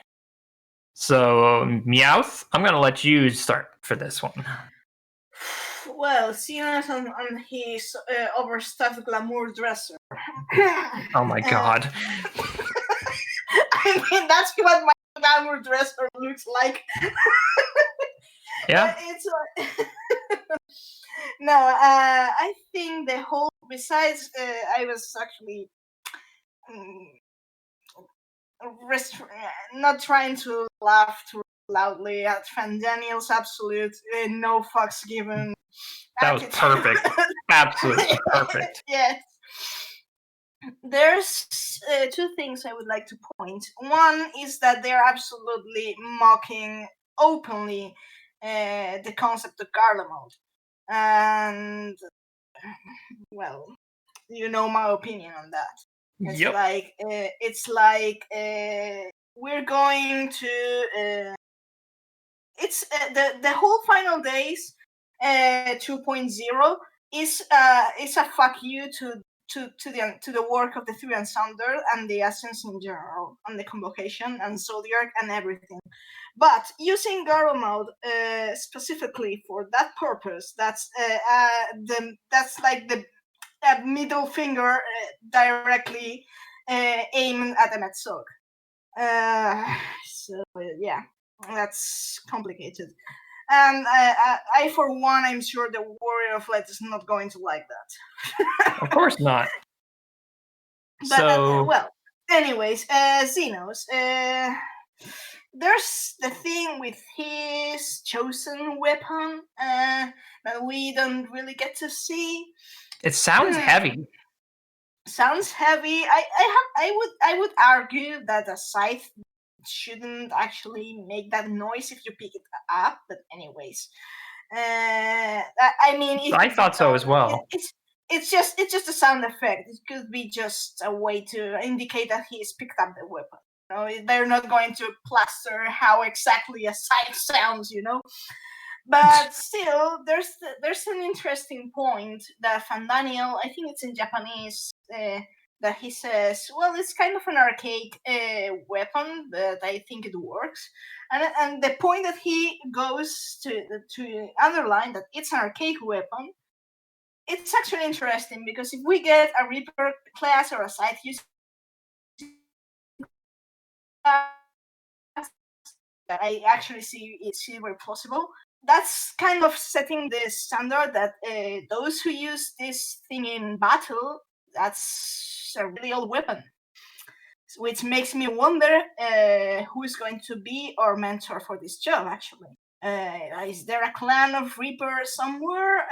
So Meowth, I'm going to let you start for this one. Well, Xenos on his overstuffed glamour dresser. Oh my god. I mean, that's what my downward dresser looks like. Yeah. It's no. I think the whole. Besides, I was actually not trying to laugh too loudly at Van Daniel's absolute no fucks given. That was perfect. Absolutely perfect. Yes. There's two things I would like to point. One is that they're absolutely mocking openly the concept of Garlemald mode. And, well, you know my opinion on that. It's like we're going to... it's the whole Final Days 2.0 is a fuck you to the work of the Thuran Sounder and the Essence in general, and the Convocation and Zodiac and everything. But using Garo mode specifically for that purpose, that's like the middle finger directly aimed at the Metzog. So yeah, that's complicated. And I, for one, I'm sure the Warrior of Light is not going to like that. Of course not. But, so, well, anyways, Xenos. There's the thing with his chosen weapon that we don't really get to see. It sounds heavy. Sounds heavy. I would argue that a scythe shouldn't actually make that noise if you pick it up, but anyways, I mean, I thought so as well. It's just a sound effect. It could be just a way to indicate that he's picked up the weapon. You know, they're not going to plaster how exactly a scythe sounds, you know. But still, there's an interesting point that Van Daniel, I think it's in Japanese, that he says, well, it's kind of an archaic weapon, but I think it works. And the point that he goes to underline that it's an archaic weapon, it's actually interesting, because if we get a Reaper class or a Scythe user, that I actually see it's very possible, that's kind of setting the standard that those who use this thing in battle, that's a really old weapon. Which makes me wonder who is going to be our mentor for this job, actually. Is there a clan of Reapers somewhere?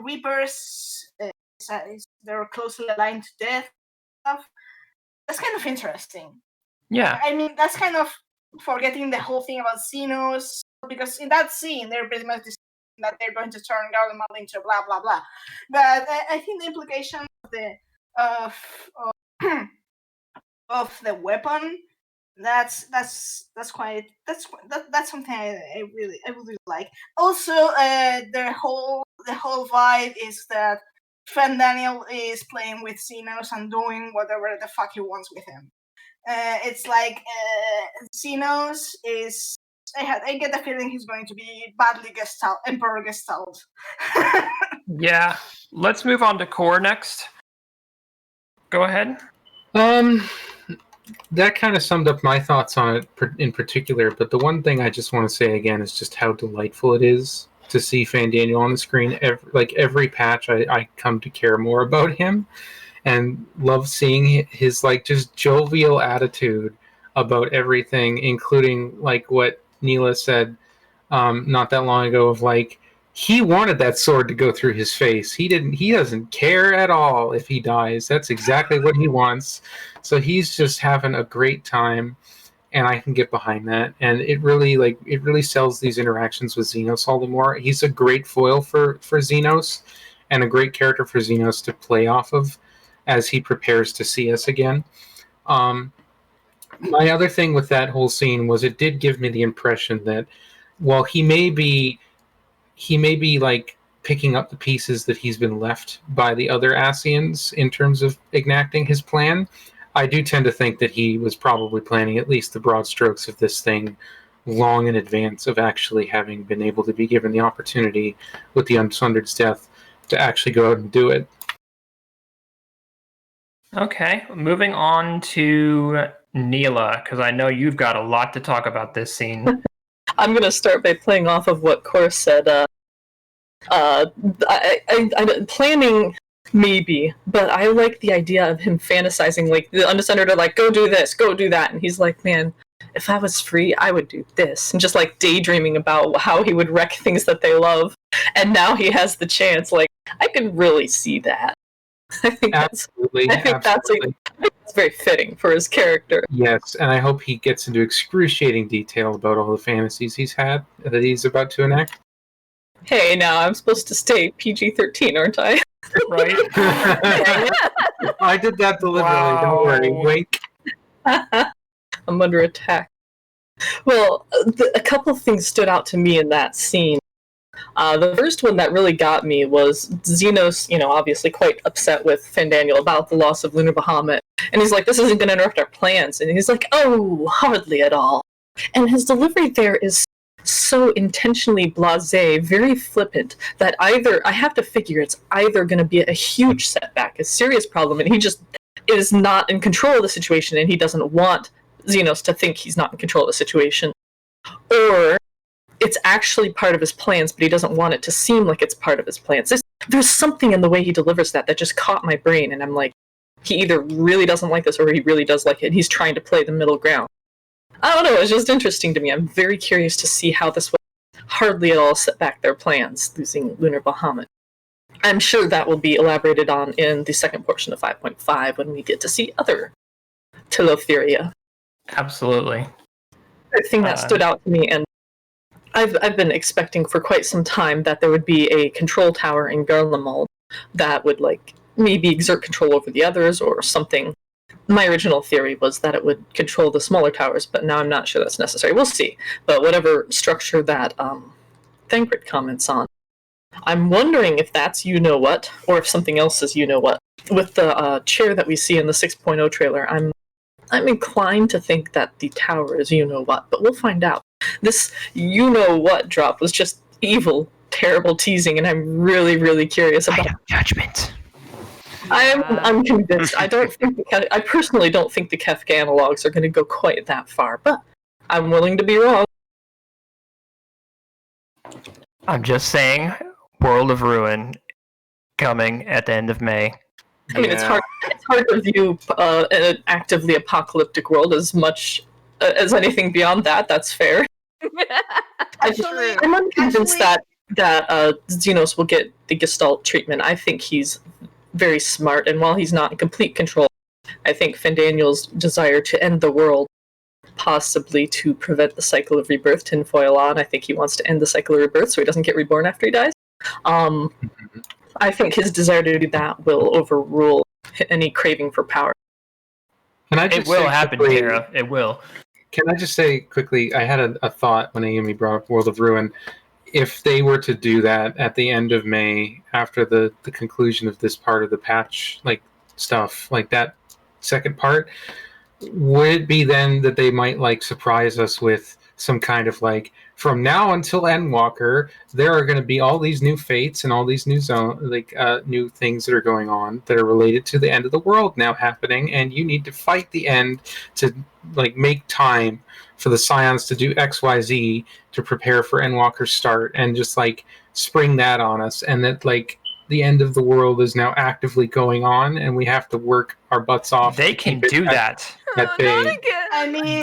Reapers, they're closely aligned to death stuff. That's kind of interesting. Yeah. I mean, that's kind of forgetting the whole thing about Xenos, because in that scene, they're pretty much deciding that they're going to turn Garlemald into blah, blah, blah. But I think the implication of the weapon, that's something I really like. Also, the whole vibe is that Van Daniel is playing with Xenos and doing whatever the fuck he wants with him. It's like Xenos is. I get the feeling he's going to be badly Emperor Gestalt. Yeah. Let's move on to core next. Go ahead. That kind of summed up my thoughts on it in particular, but the one thing I just want to say again is just how delightful it is to see Van Daniel on the screen. Every patch, I come to care more about him and love seeing his just jovial attitude about everything, including what Neela said not that long ago of he wanted that sword to go through his face. He doesn't care at all if he dies. That's exactly what he wants. So he's just having a great time, and I can get behind that. And it really sells these interactions with Xenos all the more. He's a great foil for Xenos, and a great character for Xenos to play off of as he prepares to see us again. My other thing with that whole scene was it did give me the impression that while he may be picking up the pieces that he's been left by the other Asians in terms of enacting his plan, I do tend to think that he was probably planning at least the broad strokes of this thing long in advance of actually having been able to be given the opportunity with the Unsundered's death to actually go out and do it. Okay, moving on to Neela, because I know you've got a lot to talk about this scene. I'm going to start by playing off of what Cor said. Planning, maybe, but I like the idea of him fantasizing, like, the Undescended are like, go do this, go do that, and he's like, man, if I was free, I would do this, and just, like, daydreaming about how he would wreck things that they love, and now he has the chance, like, I can really see that. I think that's very fitting for his character. Yes, and I hope he gets into excruciating detail about all the fantasies he's had that he's about to enact. Hey, now I'm supposed to stay PG-13, aren't I? Right? I did that deliberately. Don't worry. Wink. I'm under attack. Well, a couple of things stood out to me in that scene. The first one that really got me was Xenos, obviously quite upset with Fandaniel about the loss of Lunar Bahamut. And he's like, this isn't going to interrupt our plans. And he's like, oh, hardly at all. And his delivery there is so intentionally blasé, very flippant, that I have to figure it's either going to be a huge setback, a serious problem, and he just is not in control of the situation, and he doesn't want Xenos to think he's not in control of the situation, or it's actually part of his plans, but he doesn't want it to seem like it's part of his plans. There's something in the way he delivers that just caught my brain, and I'm like, he either really doesn't like this or he really does like it, and he's trying to play the middle ground. I don't know, it's just interesting to me. I'm very curious to see how this will hardly at all set back their plans, losing Lunar Bahamut. I'm sure that will be elaborated on in the second portion of 5.5 when we get to see other Telotheria. Absolutely. The thing that stood out to me, and I've been expecting for quite some time that there would be a control tower in Garlemald that would, like, maybe exert control over the others or something. My original theory was that it would control the smaller towers, but now I'm not sure that's necessary. We'll see. But whatever structure that Thancred comments on, I'm wondering if that's you-know-what, or if something else is you-know-what. With the chair that we see in the 6.0 trailer, I'm inclined to think that the tower is you-know-what, but we'll find out. This you-know-what drop was just evil, terrible teasing, and I'm really, really curious about judgment. I'm convinced. I personally don't think the Kefka analogs are going to go quite that far, but I'm willing to be wrong. I'm just saying, World of Ruin coming at the end of May. I mean, it's hard to view an actively apocalyptic world as much as anything beyond that. That's fair. I'm unconvinced that Xenos will get the Gestalt treatment. I think he's very smart, and while he's not in complete control, I think Fandaniel's desire to end the world, possibly to prevent the cycle of rebirth, tinfoil on, I think he wants to end the cycle of rebirth so he doesn't get reborn after he dies. I think his desire to do that will overrule any craving for power. It will happen, Tara. It will. Can I just say quickly, I had a thought when Ayumi brought up World of Ruin. If they were to do that at the end of May, after the conclusion of this part of the patch, like stuff, like that second part, would it be then that they might like surprise us with some kind of like, from now until Endwalker, there are going to be all these new fates and all these new new things that are going on that are related to the end of the world now happening, and you need to fight the end to like make time for the Scions to do XYZ to prepare for Endwalker's start, and just like spring that on us, and that like the end of the world is now actively going on, and we have to work our butts off. They can do that. Not again. I mean,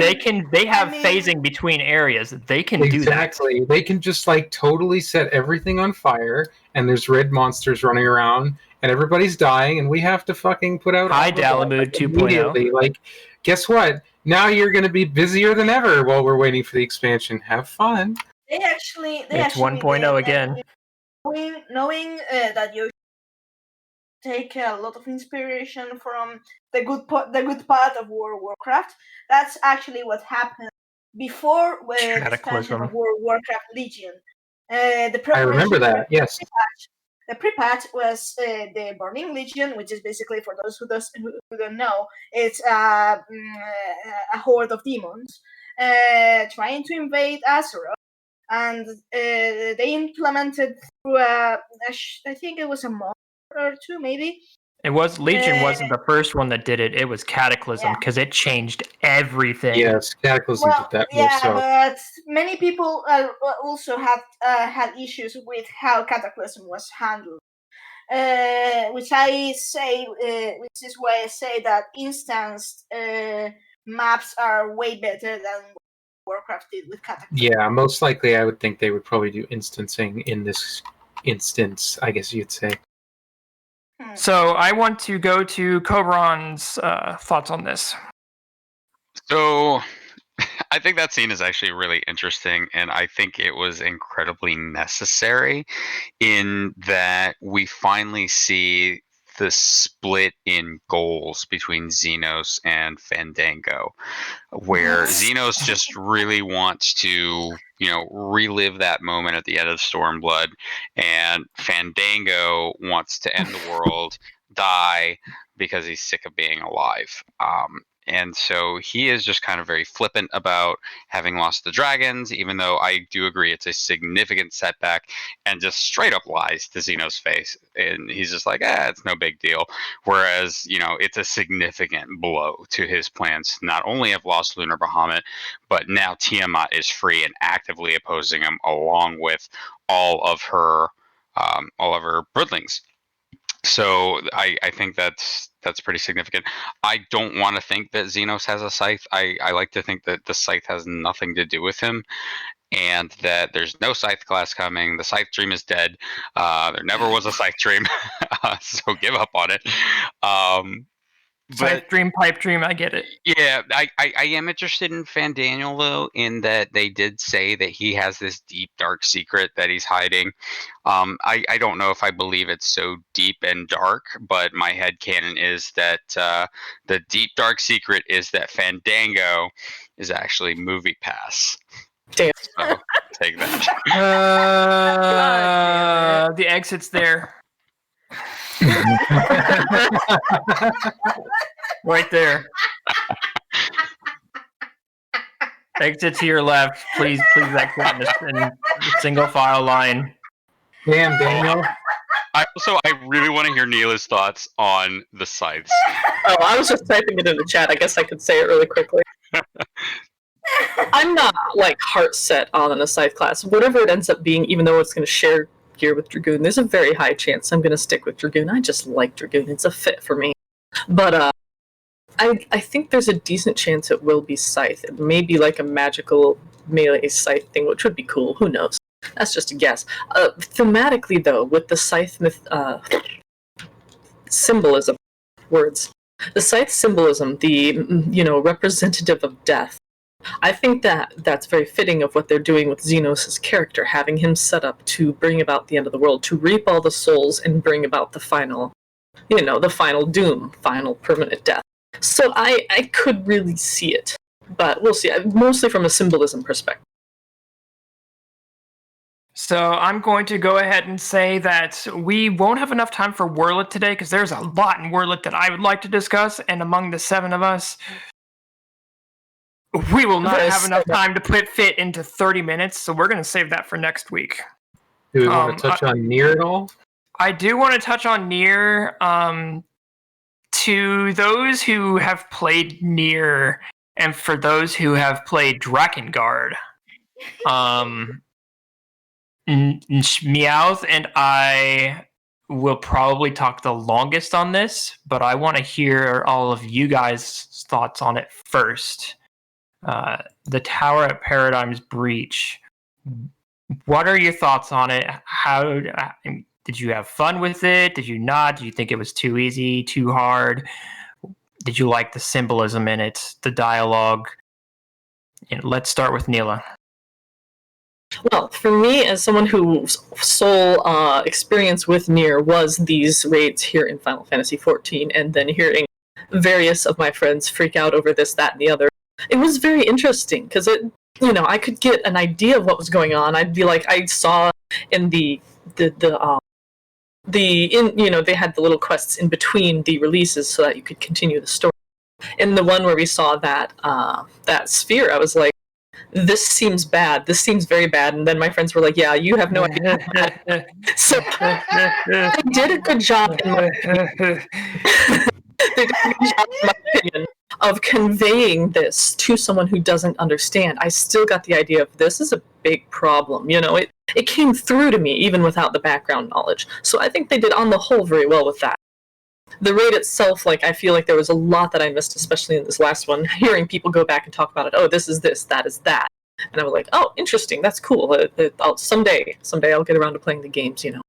they have phasing between areas. They can do that. Exactly. They can just like totally set everything on fire, and there's red monsters running around, and everybody's dying, and we have to fucking put out Hi Dalamud 2.0. Like, guess what? Now you're going to be busier than ever while we're waiting for the expansion. Have fun. It's 1.0 again. Knowing that you take a lot of inspiration from the good part of World of Warcraft, that's actually what happened before with the expansion of World of Warcraft Legion. I remember that. Yes. The pre-patch was the Burning Legion, which is basically, for those who don't know, it's a horde of demons trying to invade Azeroth, and they implemented through I think it was a month or two maybe, Legion wasn't the first one that did it. It was Cataclysm because it changed everything. Yes, Cataclysm did that. Also. But many people also had issues with how Cataclysm was handled. Which is why I say that instanced maps are way better than Warcraft did with Cataclysm. Yeah, most likely I would think they would probably do instancing in this instance, I guess you'd say. So I want to go to Cobran's thoughts on this. So I think that scene is actually really interesting, and I think it was incredibly necessary in that we finally see the split in goals between Xenos and Fandango, where Xenos just really wants to, relive that moment at the end of Stormblood, and Fandango wants to end the world, die, because he's sick of being alive. And so he is just kind of very flippant about having lost the dragons, even though I do agree it's a significant setback, and just straight up lies to Xeno's face. And he's just like, it's no big deal. Whereas, it's a significant blow to his plans. Not only have lost Lunar Bahamut, but now Tiamat is free and actively opposing him, along with all of her broodlings. So I think that's pretty significant. I don't want to think that Xenos has a scythe. I like to think that the scythe has nothing to do with him, and that there's no scythe class coming. The scythe dream is dead. There never was a scythe dream, so give up on it. Scythe dream, pipe dream, I get it. Yeah, I am interested in Fandaniel, though, in that they did say that he has this deep, dark secret that he's hiding. I don't know if I believe it's so deep and dark, but my headcanon is that the deep, dark secret is that Fandango is actually Movie Pass. Damn. So, take that. The exit's there. Right there. Exit to your left. Please exit in single file line. Damn, Daniel. I really want to hear Neela's thoughts on the scythes. Oh, I was just typing it in the chat. I guess I could say it really quickly. I'm not heart set on a scythe class. Whatever it ends up being, even though it's going to share gear with Dragoon, there's a very high chance I'm going to stick with Dragoon. I just like Dragoon. It's a fit for me. But I think there's a decent chance it will be scythe. It may be a magical melee scythe thing, which would be cool. Who knows? That's just a guess. Thematically, though, with the scythe symbolism, the scythe symbolism, the representative of death, I think that's very fitting of what they're doing with Xenos' character, having him set up to bring about the end of the world, to reap all the souls and bring about the final, the final doom, final permanent death. So I could really see it, but we'll see. Mostly from a symbolism perspective. So I'm going to go ahead and say that we won't have enough time for Wurlit today because there's a lot in Wurlit that I would like to discuss, and among the 7 of us, we will not have enough time to fit into 30 minutes, so we're going to save that for next week. Do we want to touch on Nier at all? I do want to touch on Nier. To those who have played Nier, and for those who have played Drakengard, Meowth and I will probably talk the longest on this, but I want to hear all of you guys' thoughts on it first. The Tower at Paradigm's Breach. What are your thoughts on it? How did you have fun with it? Did you not? Did you think it was too easy, too hard? Did you like the symbolism in it, the dialogue? Let's start with Neela. Well, for me, as someone whose sole experience with Nier was these raids here in Final Fantasy XIV, and then hearing various of my friends freak out over this, that, and the other, it was very interesting because I could get an idea of what was going on. I'd be like, I saw in they had the little quests in between the releases so that you could continue the story. In the one where we saw that sphere, I was like, this seems bad. This seems very bad. And then my friends were like, yeah, you have no idea. So they did a good job, in my opinion. They did a good job, in my opinion, of conveying this to someone who doesn't understand. I still got the idea of this is a big problem. You know, it came through to me even without the background knowledge. So I think they did on the whole very well with that. The raid itself, like, I feel like there was a lot that I missed, especially in this last one, hearing people go back and talk about it. Oh, this is this, that is that. And I was like, oh, interesting, that's cool. Someday I'll get around to playing the games, you know.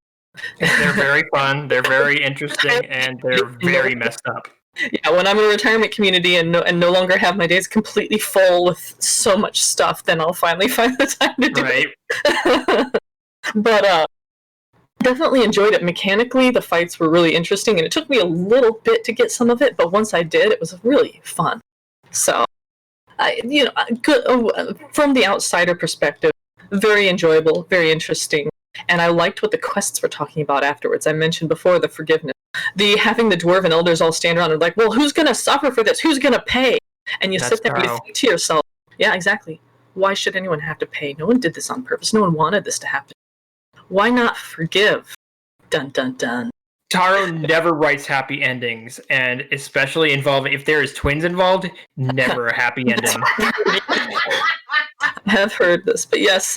They're very fun, they're very interesting, and they're very messed up. Yeah, when I'm in a retirement community and no longer have my days completely full with so much stuff, then I'll finally find the time to do it. But definitely enjoyed it. Mechanically, the fights were really interesting, and it took me a little bit to get some of it, but once I did, it was really fun. So, from the outsider perspective, very enjoyable, very interesting, and I liked what the quests were talking about afterwards. I mentioned before the forgiveness. Having the dwarven elders all stand around and like, well, who's going to suffer for this? Who's going to pay? And you sit there and you think to yourself, yeah, exactly. Why should anyone have to pay? No one did this on purpose. No one wanted this to happen. Why not forgive? Dun, dun, dun. Taro never writes happy endings, and especially involving, if there is twins involved, never a happy ending. I have heard this, but yes,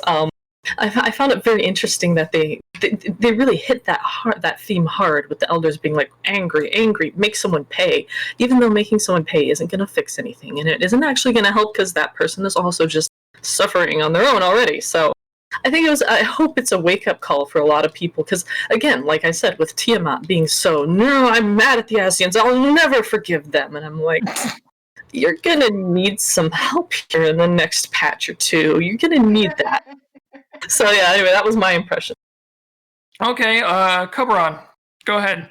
I found it very interesting that they really hit that theme hard, with the elders being like, angry, make someone pay, even though making someone pay isn't going to fix anything, and it isn't actually going to help because that person is also just suffering on their own already. So I hope it's a wake-up call for a lot of people, because again, like I said, with Tiamat being no, I'm mad at the Asians, I'll never forgive them, and I'm like, you're gonna need some help here in the next patch or two. You're gonna need that. So yeah, anyway, that was my impression. Okay, Cobran, go ahead.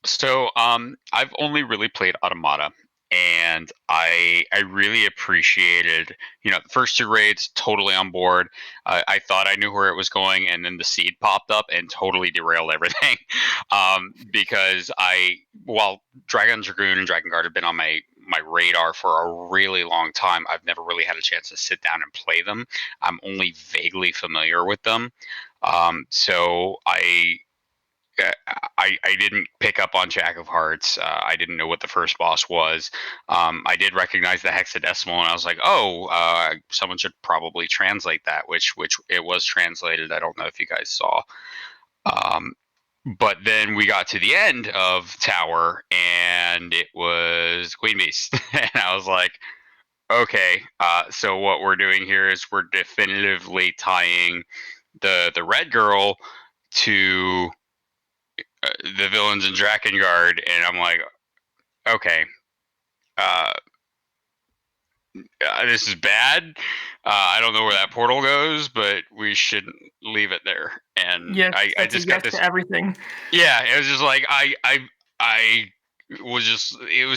So, I've only really played Automata, and I really appreciated, the first two raids, totally on board. I thought I knew where it was going, and then the seed popped up and totally derailed everything. Because while Dragon Dragoon and Dragon Guard have been on my radar for a really long time, I've never really had a chance to sit down and play them. I'm only vaguely familiar with them. So I didn't pick up on Jack of Hearts. I didn't know what the first boss was. I did recognize the hexadecimal, and I was like, someone should probably translate that, which it was translated. I don't know if you guys saw. But then we got to the end of Tower, and it was Queen Beast. And I was like, okay, so what we're doing here is we're definitively tying the Red Girl to the villains in Drakengard, and I'm like, okay, this is bad. I don't know where that portal goes, but we should leave it there. And yes, I just got this to everything. Yeah, it was just like it was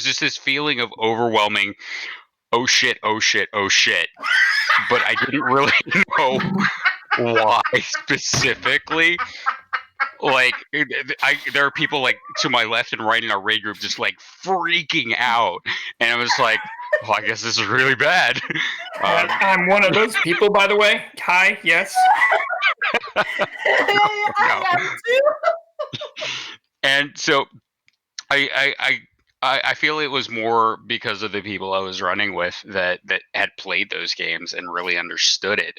just this feeling of overwhelming. Oh shit! Oh shit! Oh shit! But I didn't really know why specifically. Like, there are people like to my left and right in our raid group just like freaking out, and I was like, "Well, I guess this is really bad." I'm one of those people, by the way. Hi, yes. I am too. And so, I feel it was more because of the people I was running with that had played those games and really understood it.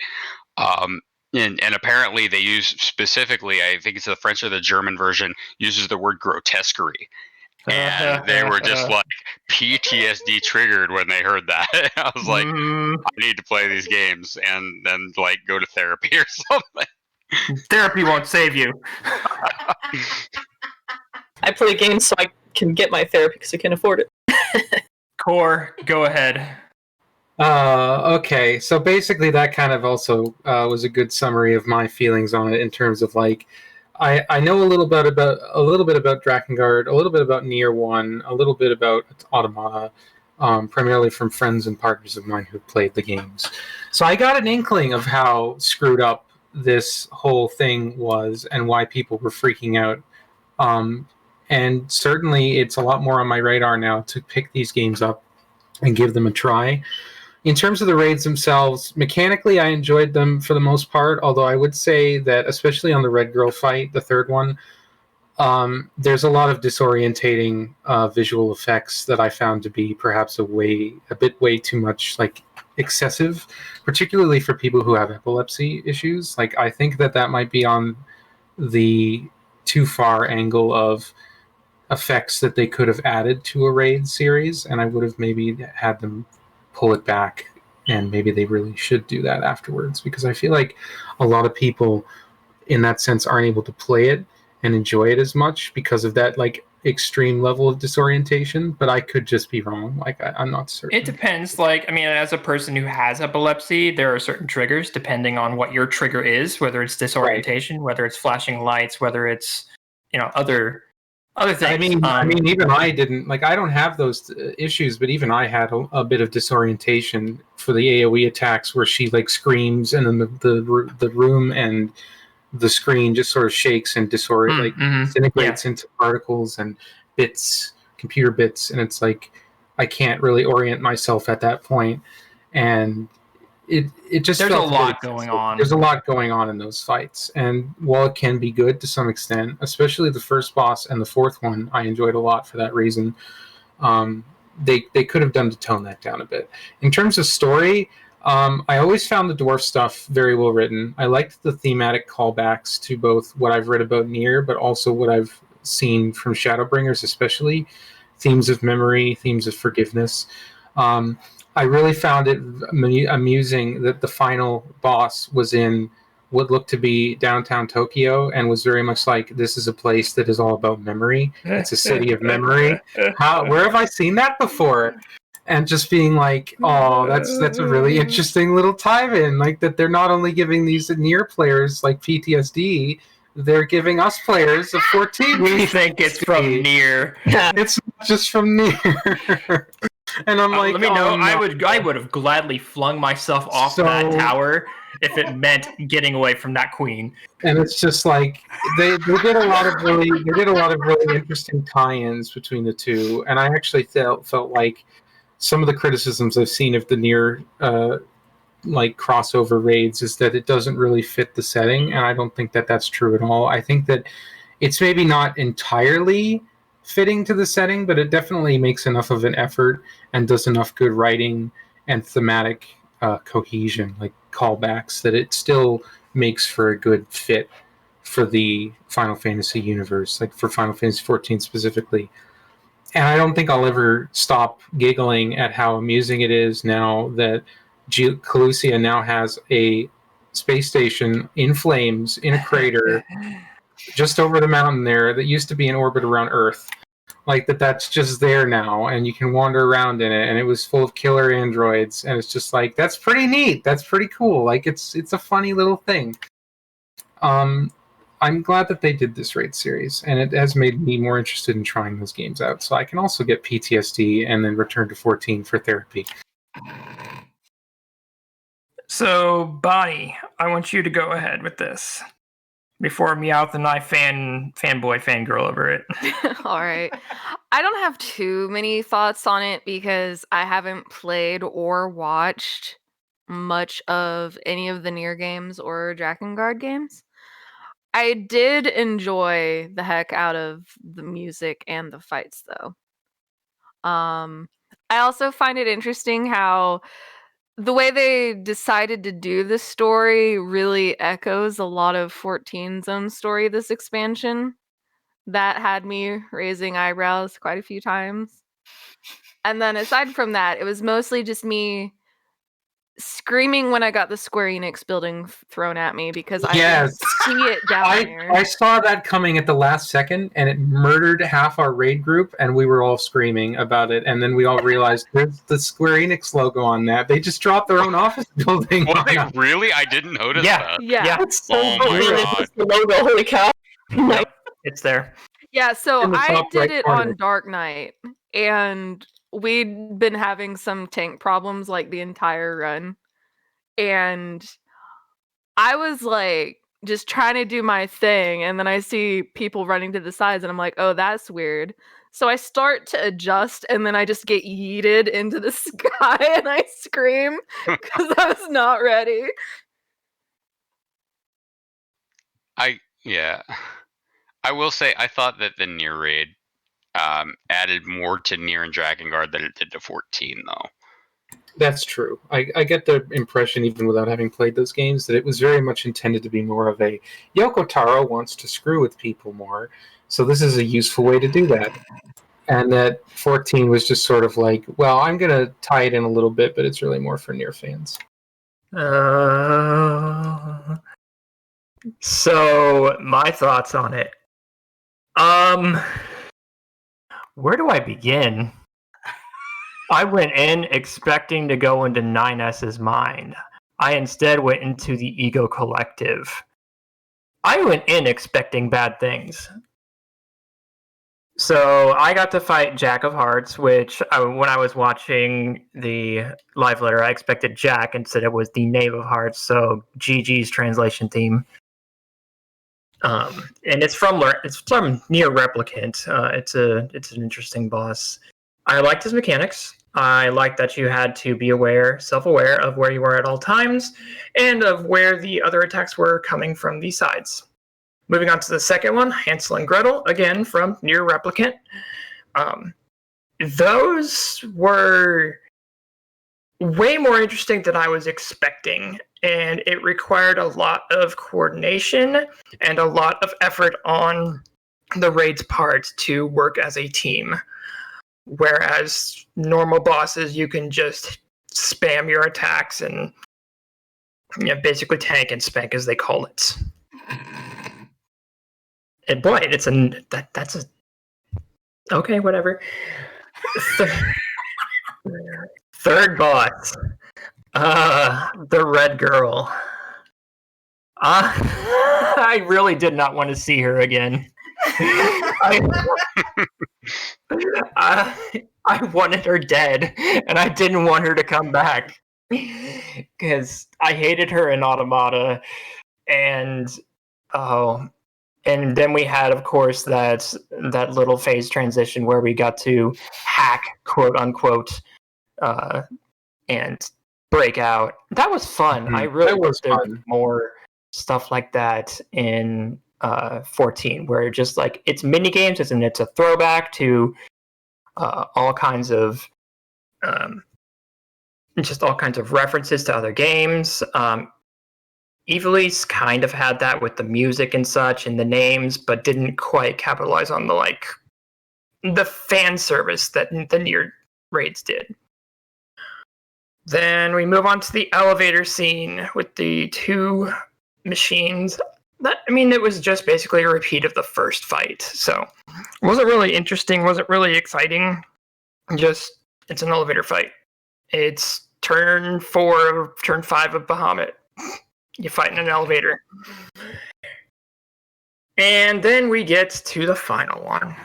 And apparently they use specifically, I think it's the French or the German version, uses the word grotesquerie. And they were just like PTSD triggered when they heard that. I was like, I need to play these games and then like go to therapy or something. Therapy won't save you. I play games so I can get my therapy because I can afford it. Core, go ahead. Okay, so basically that kind of also was a good summary of my feelings on it in terms of like I know a little bit about Drakengard, a little bit about Nier 1, a little bit about Automata, primarily from friends and partners of mine who played the games. So I got an inkling of how screwed up this whole thing was and why people were freaking out. And certainly it's a lot more on my radar now to pick these games up and give them a try. in terms of the raids themselves, mechanically, I enjoyed them for the most part. Although I would say that, especially on the Red Girl fight, the third one, there's a lot of disorientating visual effects that I found to be perhaps a bit way too much, like, excessive, particularly for people who have epilepsy issues. Like, I think that might be on the too far angle of effects that they could have added to a raid series, and I would have maybe had them pull it back, and maybe they really should do that afterwards, because I feel like a lot of people in that sense aren't able to play it and enjoy it as much because of that, like, extreme level of disorientation. But I could just be wrong. Like, I'm not certain. It depends. Like, I mean, as a person who has epilepsy, there are certain triggers depending on what your trigger is, whether it's disorientation, whether it's flashing lights, whether it's, other things. I mean, even I didn't, like, I don't have those issues, but even I had a bit of disorientation for the AoE attacks where she, like, screams and then the room and the screen just sort of shakes and disintegrates into particles and bits, computer bits, and it's like I can't really orient myself at that point, and it just there's a lot going on. There's a lot going on in those fights, and while it can be good to some extent, especially the first boss and the fourth one, I enjoyed a lot for that reason. They could have done to tone that down a bit. In terms of story, I always found the dwarf stuff very well written. I liked the thematic callbacks to both what I've read about Nier, but also what I've seen from Shadowbringers, especially themes of memory, themes of forgiveness. I really found it amusing that the final boss was in what looked to be downtown Tokyo and was very much like, this is a place that is all about memory. It's a city of memory. Where have I seen that before? And just being like, oh, that's a really interesting little tie-in. Like, that they're not only giving these Nier players, like, PTSD, they're giving us players a 14. We think it's from Nier. It's not just from Nier. And I'm like, let me know. No. I would have gladly flung myself off that tower if it meant getting away from that queen. And it's just like they did a lot of really interesting tie-ins between the two. And I actually felt like some of the criticisms I've seen of the Nier like crossover raids is that it doesn't really fit the setting, and I don't think that that's true at all. I think that it's maybe not entirely fitting to the setting, but it definitely makes enough of an effort and does enough good writing and thematic cohesion, like callbacks, that it still makes for a good fit for the Final Fantasy universe, like for Final Fantasy XIV specifically. And I don't think I'll ever stop giggling at how amusing it is now that Calusia now has a space station in flames in a crater just over the mountain there that used to be in orbit around Earth. Like, that's just there now, and you can wander around in it, and it was full of killer androids, and it's just like, that's pretty neat, that's pretty cool. Like, it's a funny little thing. I'm glad that they did this raid series, and it has made me more interested in trying those games out, so I can also get PTSD and then return to 14 for therapy. So, Bonnie, I want you to go ahead with this before Meowth and I fanboy fangirl over it. All right. I don't have too many thoughts on it because I haven't played or watched much of any of the Nier games or Drakengard games. I did enjoy the heck out of the music and the fights, though. I also find it interesting how the way they decided to do this story really echoes a lot of 14's own story, this expansion. That had me raising eyebrows quite a few times. And then aside from that, it was mostly just me screaming when I got the Square Enix building thrown at me because I didn't see it down there. I saw that coming at the last second, and it murdered half our raid group, and we were all screaming about it. And then we all realized there's the Square Enix logo on that. They just dropped their own office building. Was it really? I didn't notice that. Yeah. It's so Oh my god. The logo, holy cow. Yep, it's there. Yeah, so In the I top did right it corner. on Dark Knight, and we'd been having some tank problems like the entire run. And I was like just trying to do my thing, and then I see people running to the sides, and I'm like, oh, that's weird. So I start to adjust, and then I just get yeeted into the sky, and I scream because I was not ready. I will say I thought that the Nier raid added more to Nier and Drakengard than it did to 14, though. That's true. I get the impression, even without having played those games, that it was very much intended to be more of a Yoko Taro wants to screw with people more, so this is a useful way to do that. And that 14 was just sort of like, well, I'm going to tie it in a little bit, but it's really more for Nier fans. So, my thoughts on it. Where do I begin? I went in expecting to go into 9S's mind. I instead went into the Ego Collective. I went in expecting bad things. So I got to fight Jack of Hearts, which when I was watching the live letter, I expected Jack instead it was the Knave of Hearts, so GG's translation theme. And it's from Neo Replicant. It's an interesting boss. I liked his mechanics. I liked that you had to be self-aware of where you were at all times, and of where the other attacks were coming from the sides. Moving on to the second one, Hansel and Gretel, again from Neo Replicant. Those were way more interesting than I was expecting, and it required a lot of coordination and a lot of effort on the raid's part to work as a team. Whereas normal bosses, you can just spam your attacks and basically tank and spank, as they call it. And boy, that's a okay, whatever. Third boss, the red girl. I really did not want to see her again. I wanted her dead, and I didn't want her to come back because I hated her in Automata, and then we had, of course, that little phase transition where we got to hack, quote unquote, and break out. That was fun. Mm-hmm. I really wish there was more stuff like that in 14, where just like it's mini games, and it's a throwback to all kinds of references to other games. Evilise kind of had that with the music and such and the names, but didn't quite capitalize on the fan service that the Nier raids did. Then we move on to the elevator scene with the two machines. It was just basically a repeat of the first fight. So it wasn't really interesting, wasn't really exciting. Just, it's an elevator fight. It's turn 5 of Bahamut. You fight in an elevator. And then we get to the final one.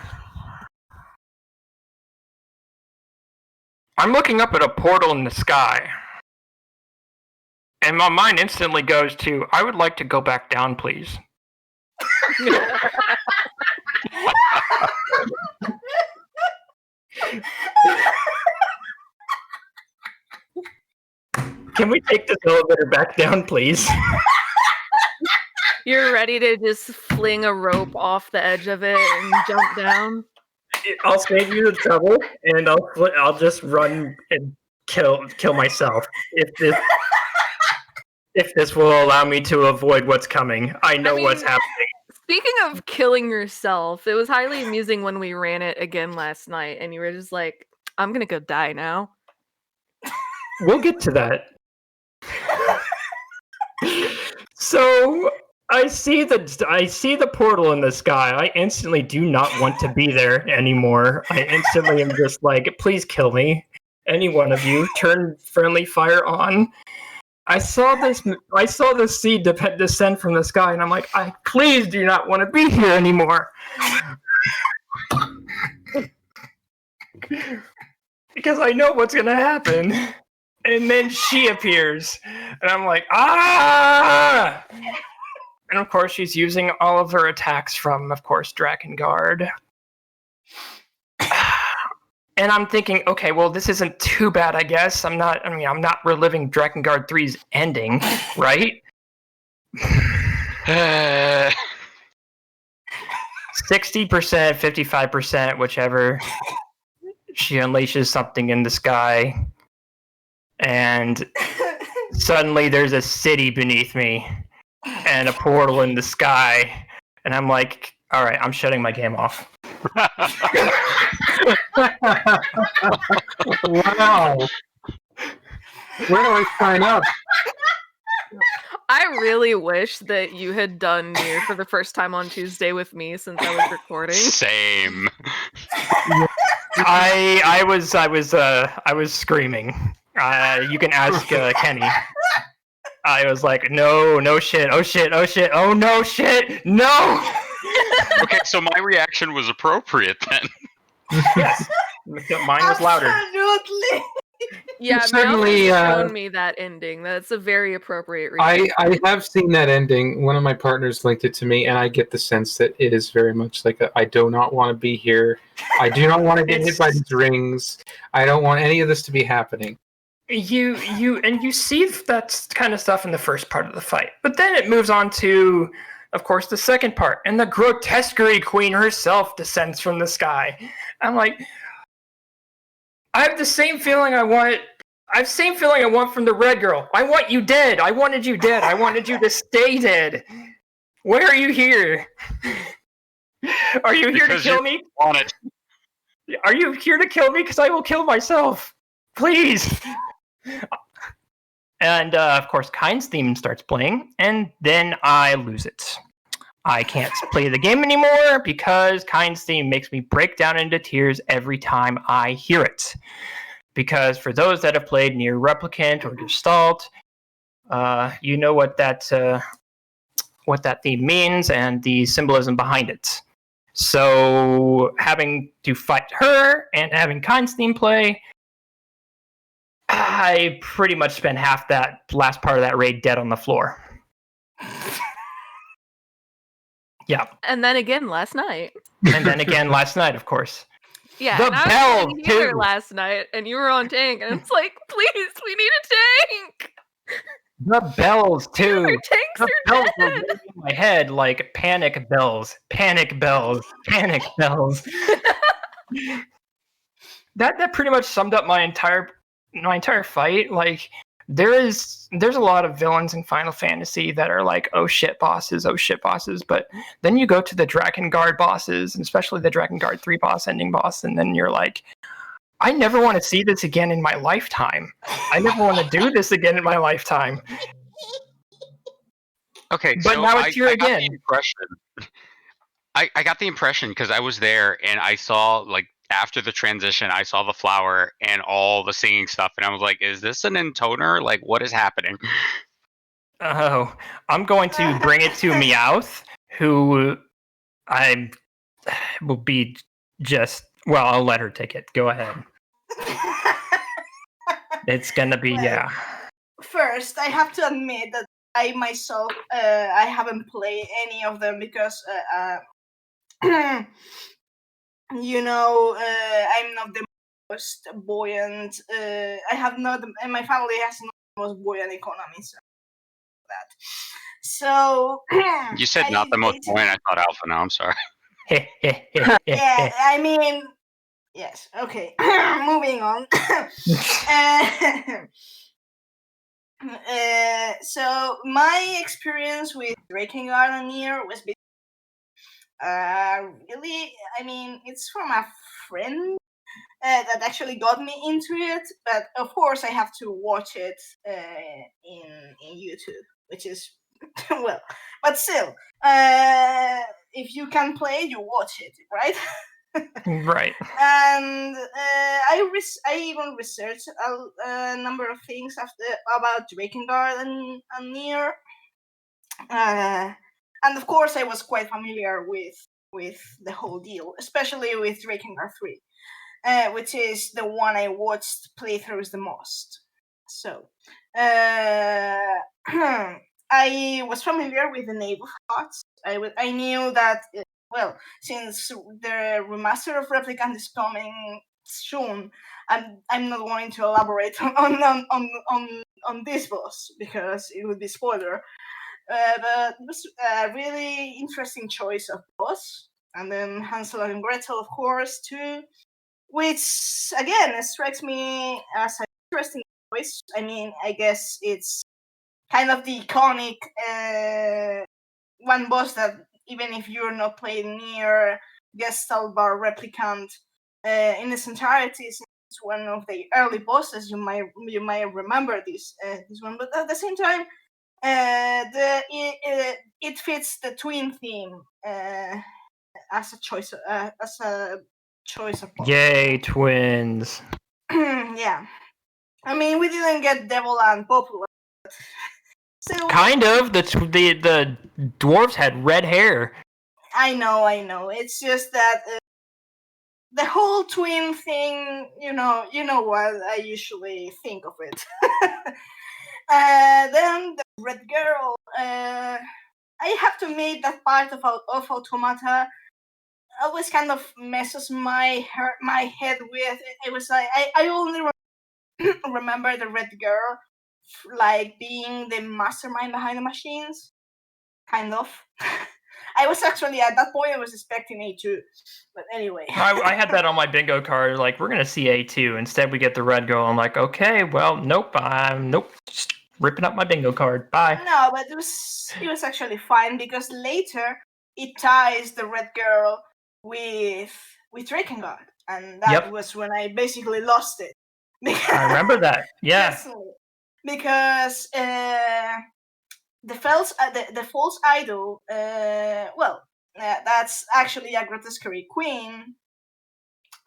I'm looking up at a portal in the sky. And my mind instantly goes to, I would like to go back down, please. Can we take this elevator back down, please? You're ready to just fling a rope off the edge of it and jump down? I'll save you the trouble, and I'll just run and kill myself if this will allow me to avoid what's coming. I know what's happening. Speaking of killing yourself, it was highly amusing when we ran it again last night, and you were just like, I'm gonna go die now. We'll get to that. So I see the portal in the sky. I instantly do not want to be there anymore. I instantly am just like, please kill me. Any one of you, turn friendly fire on. I saw the seed descend from the sky, and I'm like, I please do not want to be here anymore. Because I know what's gonna happen. And then she appears, and I'm like, ah! And of course, she's using all of her attacks from, of course, Drakengard. And I'm thinking, okay, well, this isn't too bad, I guess. I'm not reliving Drakengard 3's ending, right? 60%, 55%, whichever. She unleashes something in the sky, and suddenly there's a city beneath me and a portal in the sky, and I'm like, all right, I'm shutting my game off. Wow. Where do I sign up? I really wish that you had done Nier for the first time on Tuesday with me since I was recording. Same. I was screaming. You can ask Kenny. I was like, no shit, oh shit, oh no shit, no! Okay, so my reaction was appropriate then. Yes, mine was louder. Absolutely. Yeah, Certainly, Mel shown me that ending. That's a very appropriate reaction. I have seen that ending. One of my partners linked it to me, and I get the sense that it is very much like I do not want to be here. I do not want to get hit by these rings. I don't want any of this to be happening. You see that kind of stuff in the first part of the fight, but then it moves on to, of course, the second part, and the grotesquerie queen herself descends from the sky. I'm like, I have the same feeling I want from the red girl. I want you dead. I wanted you dead. I wanted you to stay dead. Why are you here? Are you here to kill me? Want it. Are you here to kill me? Because I will kill myself. Please. And of course, Kind's theme starts playing, and then I lose it. I can't play the game anymore because Kind's theme makes me break down into tears every time I hear it. Because for those that have played Nier Replicant or Gestalt, you know what that theme means and the symbolism behind it. So having to fight her and having Kind's theme play, I pretty much spent half that last part of that raid dead on the floor. Yeah. And then again last night. And then again last night, of course. Yeah, The and I bell, was in healer too. last night, and you were on tank, and it's like, please, we need a tank! The bells, too. Our tanks The are bells were dead! ringing in my head like panic bells, panic bells, panic bells. That pretty much summed up my entire fight. Like, there's a lot of villains in Final Fantasy that are like, oh shit bosses, but then you go to the Drakengard bosses, and especially the Drakengard 3 boss, ending boss, and then you're like, I never want to see this again in my lifetime. I never want to do this again in my lifetime. Okay, But so now it's here got again. the impression. I got the impression because I was there and I saw, like, after the transition, I saw the flower and all the singing stuff, and I was like, is this an intoner? Like, what is happening? Oh, I'm going to bring it to Meowth, who I will be just... Well, I'll let her take it. Go ahead. It's gonna be, Well, yeah. First, I have to admit that I myself, I haven't played any of them because, you know, I'm not the most buoyant. I have not, and my family has not the most buoyant economy. So You said not the most buoyant. I thought Alpha. No, I'm sorry. Yeah, I mean, yes. Okay, moving on. So my experience with Drakengard and Nier was really, I mean, it's from a friend that actually got me into it, but of course I have to watch it in YouTube, which is well, but still, if you can play, you watch it, right? Right. And I even researched a number of things about Drakengard and Nier, and of course I was quite familiar with the whole deal, especially with Drakengard 3, which is the one I watched playthroughs the most. So I was familiar with the neighborhoods. I knew that, well, since the remaster of Replicant is coming soon. I'm not going to elaborate on this boss because it would be spoiler. But it was a really interesting choice of boss. And then Hansel and Gretel, of course, too, which again strikes me as an interesting choice. I mean, I guess it's kind of the iconic one boss that even if you're not playing near Gestalt Bar Replicant in its entirety, it's one of the early bosses. You might remember this one, but at the same time, it fits the twin theme as a choice of boss. Yay, twins! Yeah, I mean we didn't get Devil and Popular. So, Kind of. The dwarves had red hair. I know. It's just that the whole twin thing, you know what I usually think of it. Then the red girl. I have to admit that part of Automata always kind of messes my head with. It was like I only remember the red girl like being the mastermind behind the machines, kind of. I was actually at that point I was expecting A2, but anyway. I had that on my bingo card. Like, we're gonna see A2. Instead, we get the red girl. I'm like, okay, well, nope. Just ripping up my bingo card. Bye. No, but it was actually fine because later it ties the red girl with Drakengard, and that was when I basically lost it. I remember that. Yeah. Because the false idol, that's actually a grotesquerie queen,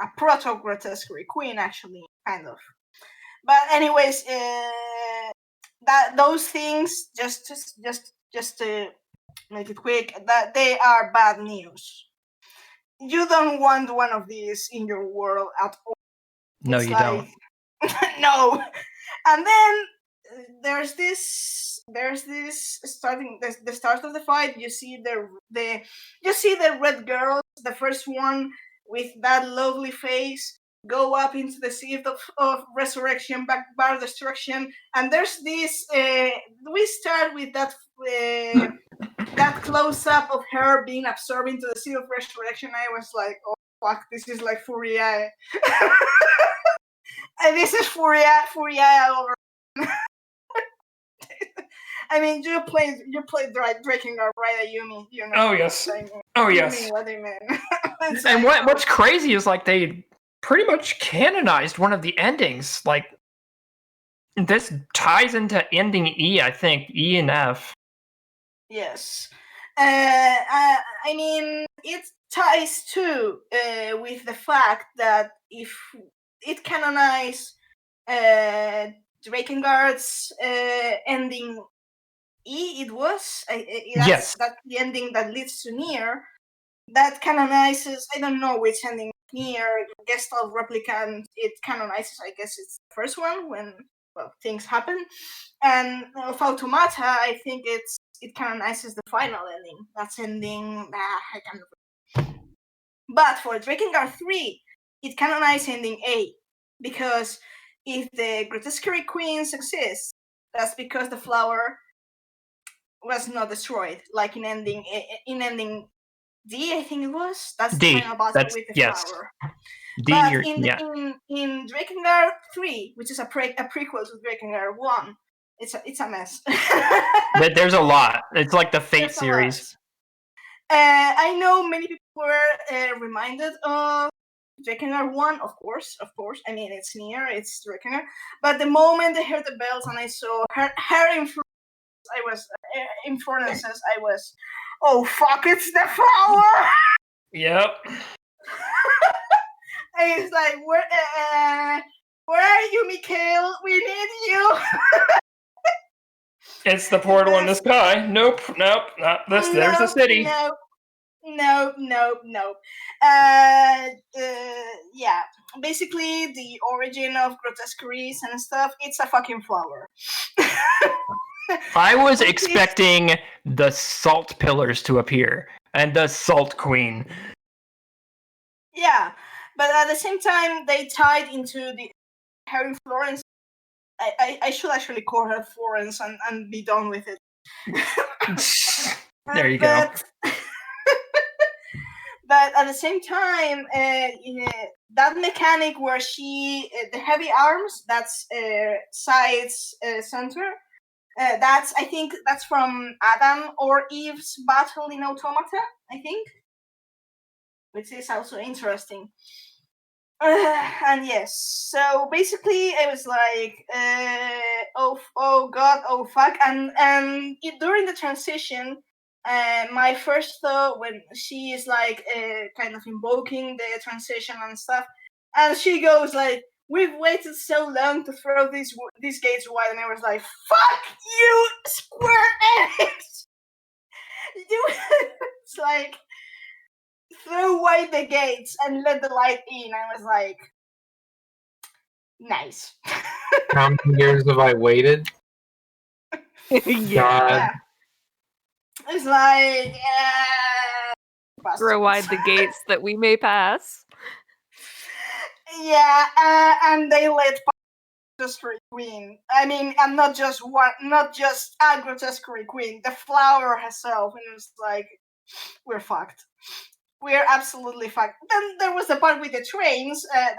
a proto grotesquerie queen, actually, kind of. But anyways, that those things just to make it quick, that they are bad news. You don't want one of these in your world at all. No, you don't. No. And then there's this starting the start of the fight. You see the red girl, the first one with that lovely face, go up into the sea of resurrection, bar destruction, and there's this. We start with that that close up of her being absorbed into the sea of resurrection. I was like, oh fuck, this is like Furia. And this is Furia over. I mean, you played Drakengard, right, Ayumi? You know. Oh yes. Oh yes. What I mean. And what's crazy is like they pretty much canonized one of the endings. Like this ties into ending E, I think, E and F. Yes. I mean, it ties too with the fact that if it canonized Drakengard's ending E, that's the ending that leads to Nier. That canonizes, I don't know which ending Nier, Gestalt Replicant, it canonizes, I guess it's the first one when things happen. And of Automata, I think it canonizes the final ending. That's ending I can't remember. But for Drakengard 3, it canonizes ending A, because if the grotesquerie queens exist, that's because the flower was not destroyed, like in ending D, I think it was. That's D. the final battle with the flower. D. But in Drakengard 3, which is a prequel to Drakengard 1, it's a mess. There's a lot. It's like the Fate series. I know many people were reminded of Drakengard 1, of course. I mean, it's Nier, it's Drakengard. But the moment I heard the bells and I saw her in front, I was, oh fuck, it's the flower! Yep. And it's like, where are you, Mikhail? We need you! It's the portal in the sky. Nope, not this. There's the city. Nope. Yeah, basically the origin of grotesqueries and stuff, it's a fucking flower. I was expecting the salt pillars to appear and the salt queen. Yeah, But at the same time, they tied into the having Florence. I should actually call her Florence and be done with it. There you go. But at the same time, that mechanic where the heavy arms, that's sides center. I think that's from Adam or Eve's battle in Automata, I think, which is also interesting. And yes, so basically it was like, oh god, oh fuck, and during the transition, my first thought when she is like kind of invoking the transition and stuff, and she goes like, "We've waited so long to throw these gates wide," and I was like, "Fuck you, Square Enix!" It's like, throw wide the gates and let the light in. I was like, nice. How many years have I waited? Yeah. It's like, Throw wide the gates that we may pass. yeah, and they let Grotesquerie Queen. I mean, and not just a Grotesquerie Queen, the flower herself, and it's like, we're fucked. We're absolutely fucked. Then there was the part with the trains that,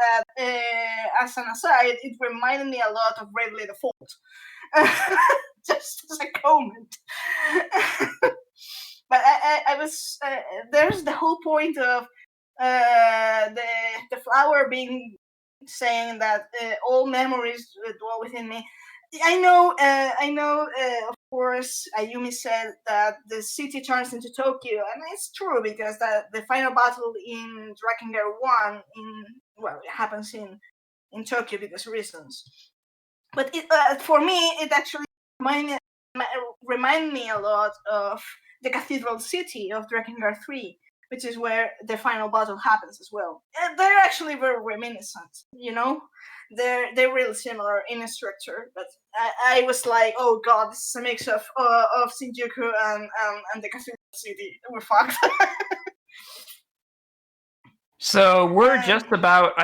as an aside, it reminded me a lot of Bravely Default. Just as a comment. But I was there's the whole point of the flower being saying that all memories dwell within me. I know, of course, Ayumi said that the city turns into Tokyo, and it's true because the final battle in Drakengard 1 it happens in Tokyo because of reasons. But for me, it actually remind me a lot of the Cathedral City of Drakengard 3, which is where the final battle happens as well. They're actually very reminiscent, you know? They're really similar in structure, but I was like, oh god, this is a mix of Shinjuku and the Cathedral City. We're fucked. So we're just about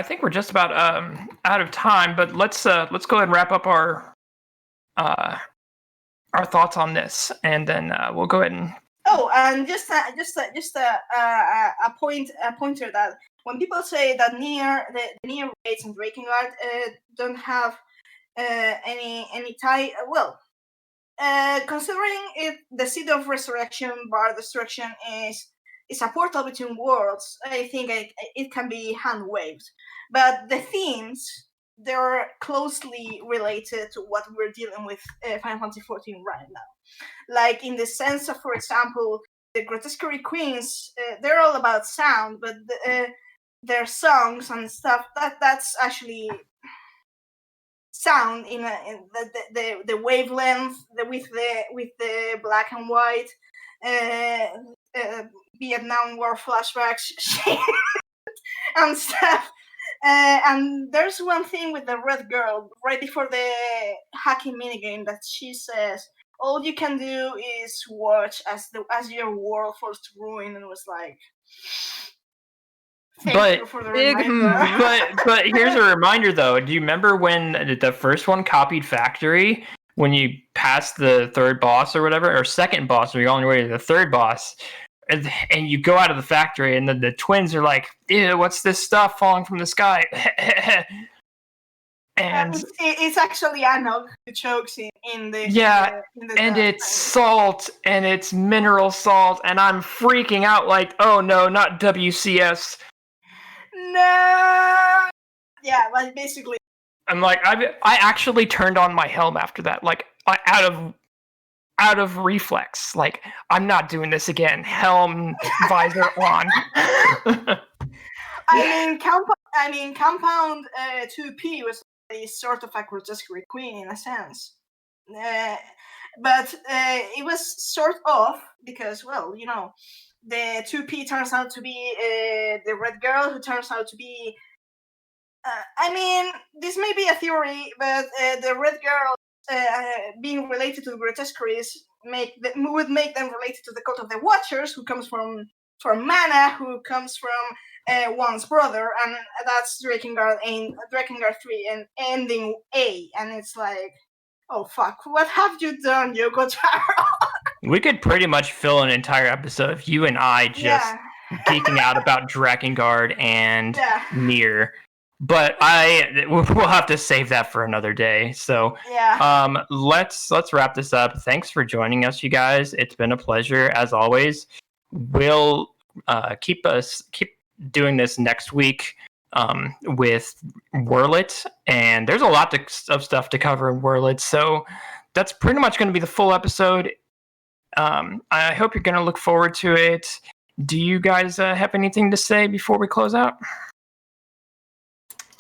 out of time, but let's go ahead and wrap up our thoughts on this, and then we'll go ahead and. Oh, and just a pointer that when people say that the Nier raids and Drakengard don't have any tie, well, considering the Seed of Resurrection bar destruction is a portal between worlds, I think it can be hand waved. But the themes, they're closely related to what we're dealing with Final Fantasy XIV right now. Like in the sense of, for example, the Grotesquerie Queens, they're all about sound, but their songs and stuff, that's actually sound in the wavelength with the black and white Vietnam War flashbacks and stuff. And there's one thing with the red girl right before the hacking minigame that she says, all you can do is watch as your world falls to ruin, and it was like, thank you for the reminder. but here's a reminder though. Do you remember when the first one copied Factory? When you passed the third boss or whatever, or second boss, or you're on your way to the third boss, and you go out of the factory, and the twins are like, ew, what's this stuff falling from the sky? And it's actually Anog who chokes in the and it's salt, and it's mineral salt, and I'm freaking out like, oh no, not WCS. No. Yeah, like basically. I'm like, I actually turned on my helm after that, like out of reflex. Like, I'm not doing this again. Helm, visor on. I mean, Compound 2P was a sort of a Grotesquerie Queen in a sense, but it was sort of because, well, you know, the 2P turns out to be the red girl who turns out to be. I mean, this may be a theory, but the red girl being related to the Grotesqueries would make them related to the cult of the Watchers, who comes from Mana, who comes from one's brother, and that's Drakengard 3 and ending A, and it's like, oh fuck, what have you done, Yoko Taro? We could pretty much fill an entire episode of you and I just geeking out about Drakengard and Nier. But we'll have to save that for another day. So let's wrap this up. Thanks for joining us, you guys. It's been a pleasure as always. We'll keep doing this next week with Wurlit, and there's a lot of stuff to cover in Wurlit. So that's pretty much going to be the full episode. I hope you're going to look forward to it. Do you guys have anything to say before we close out?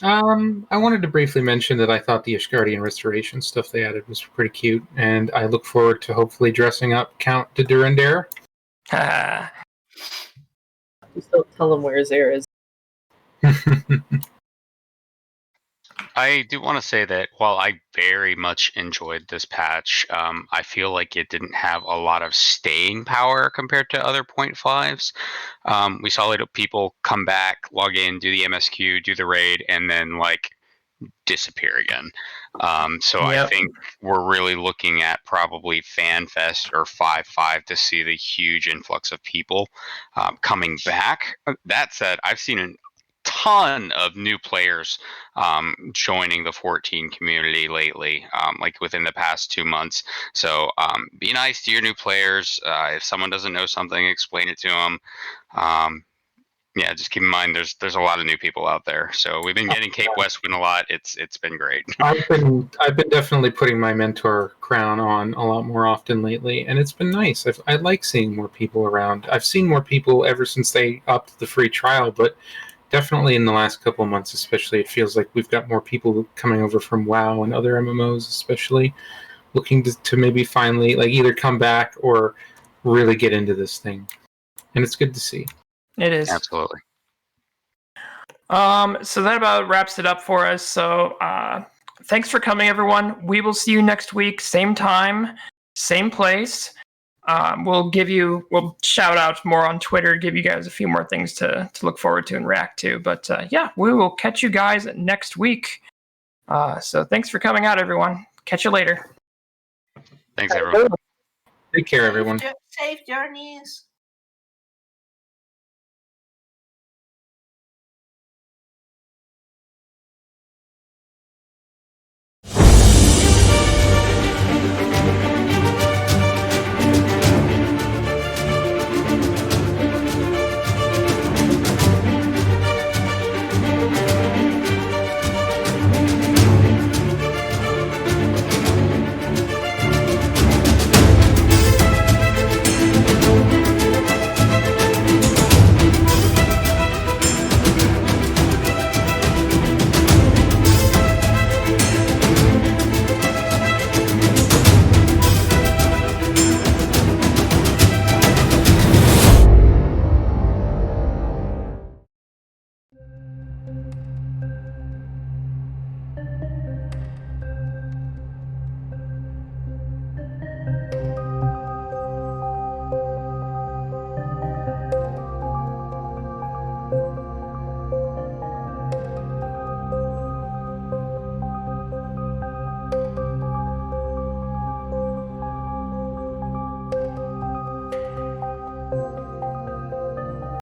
I wanted to briefly mention that I thought the Ishgardian restoration stuff they added was pretty cute, and I look forward to hopefully dressing up Count de Durandare. Just don't tell him where Zare is. I do want to say that while I very much enjoyed this patch, I feel like it didn't have a lot of staying power compared to other 0.5s. We saw people come back, log in, do the MSQ, do the raid, and then disappear again. I think we're really looking at probably FanFest or 5.5 to see the huge influx of people coming back. That said, I've seen a ton of new players joining the 14 community lately, within the past 2 months. So be nice to your new players. If someone doesn't know something, explain it to them. Just keep in mind there's a lot of new people out there. So we've been getting Cape Westwind a lot. It's been great. I've been definitely putting my mentor crown on a lot more often lately, and it's been nice. I like seeing more people around. I've seen more people ever since they upped the free trial, but definitely in the last couple of months especially, it feels like we've got more people coming over from WoW and other MMOs especially, looking to maybe finally either come back or really get into this thing. And it's good to see. It is. Absolutely. So that about wraps it up for us. So thanks for coming, everyone. We will see you next week, same time, same place. We'll shout out more on Twitter, give you guys a few more things to look forward to and react to. But we will catch you guys next week. So thanks for coming out, everyone. Catch you later. Thanks, everyone. Take care, everyone. Safe journeys.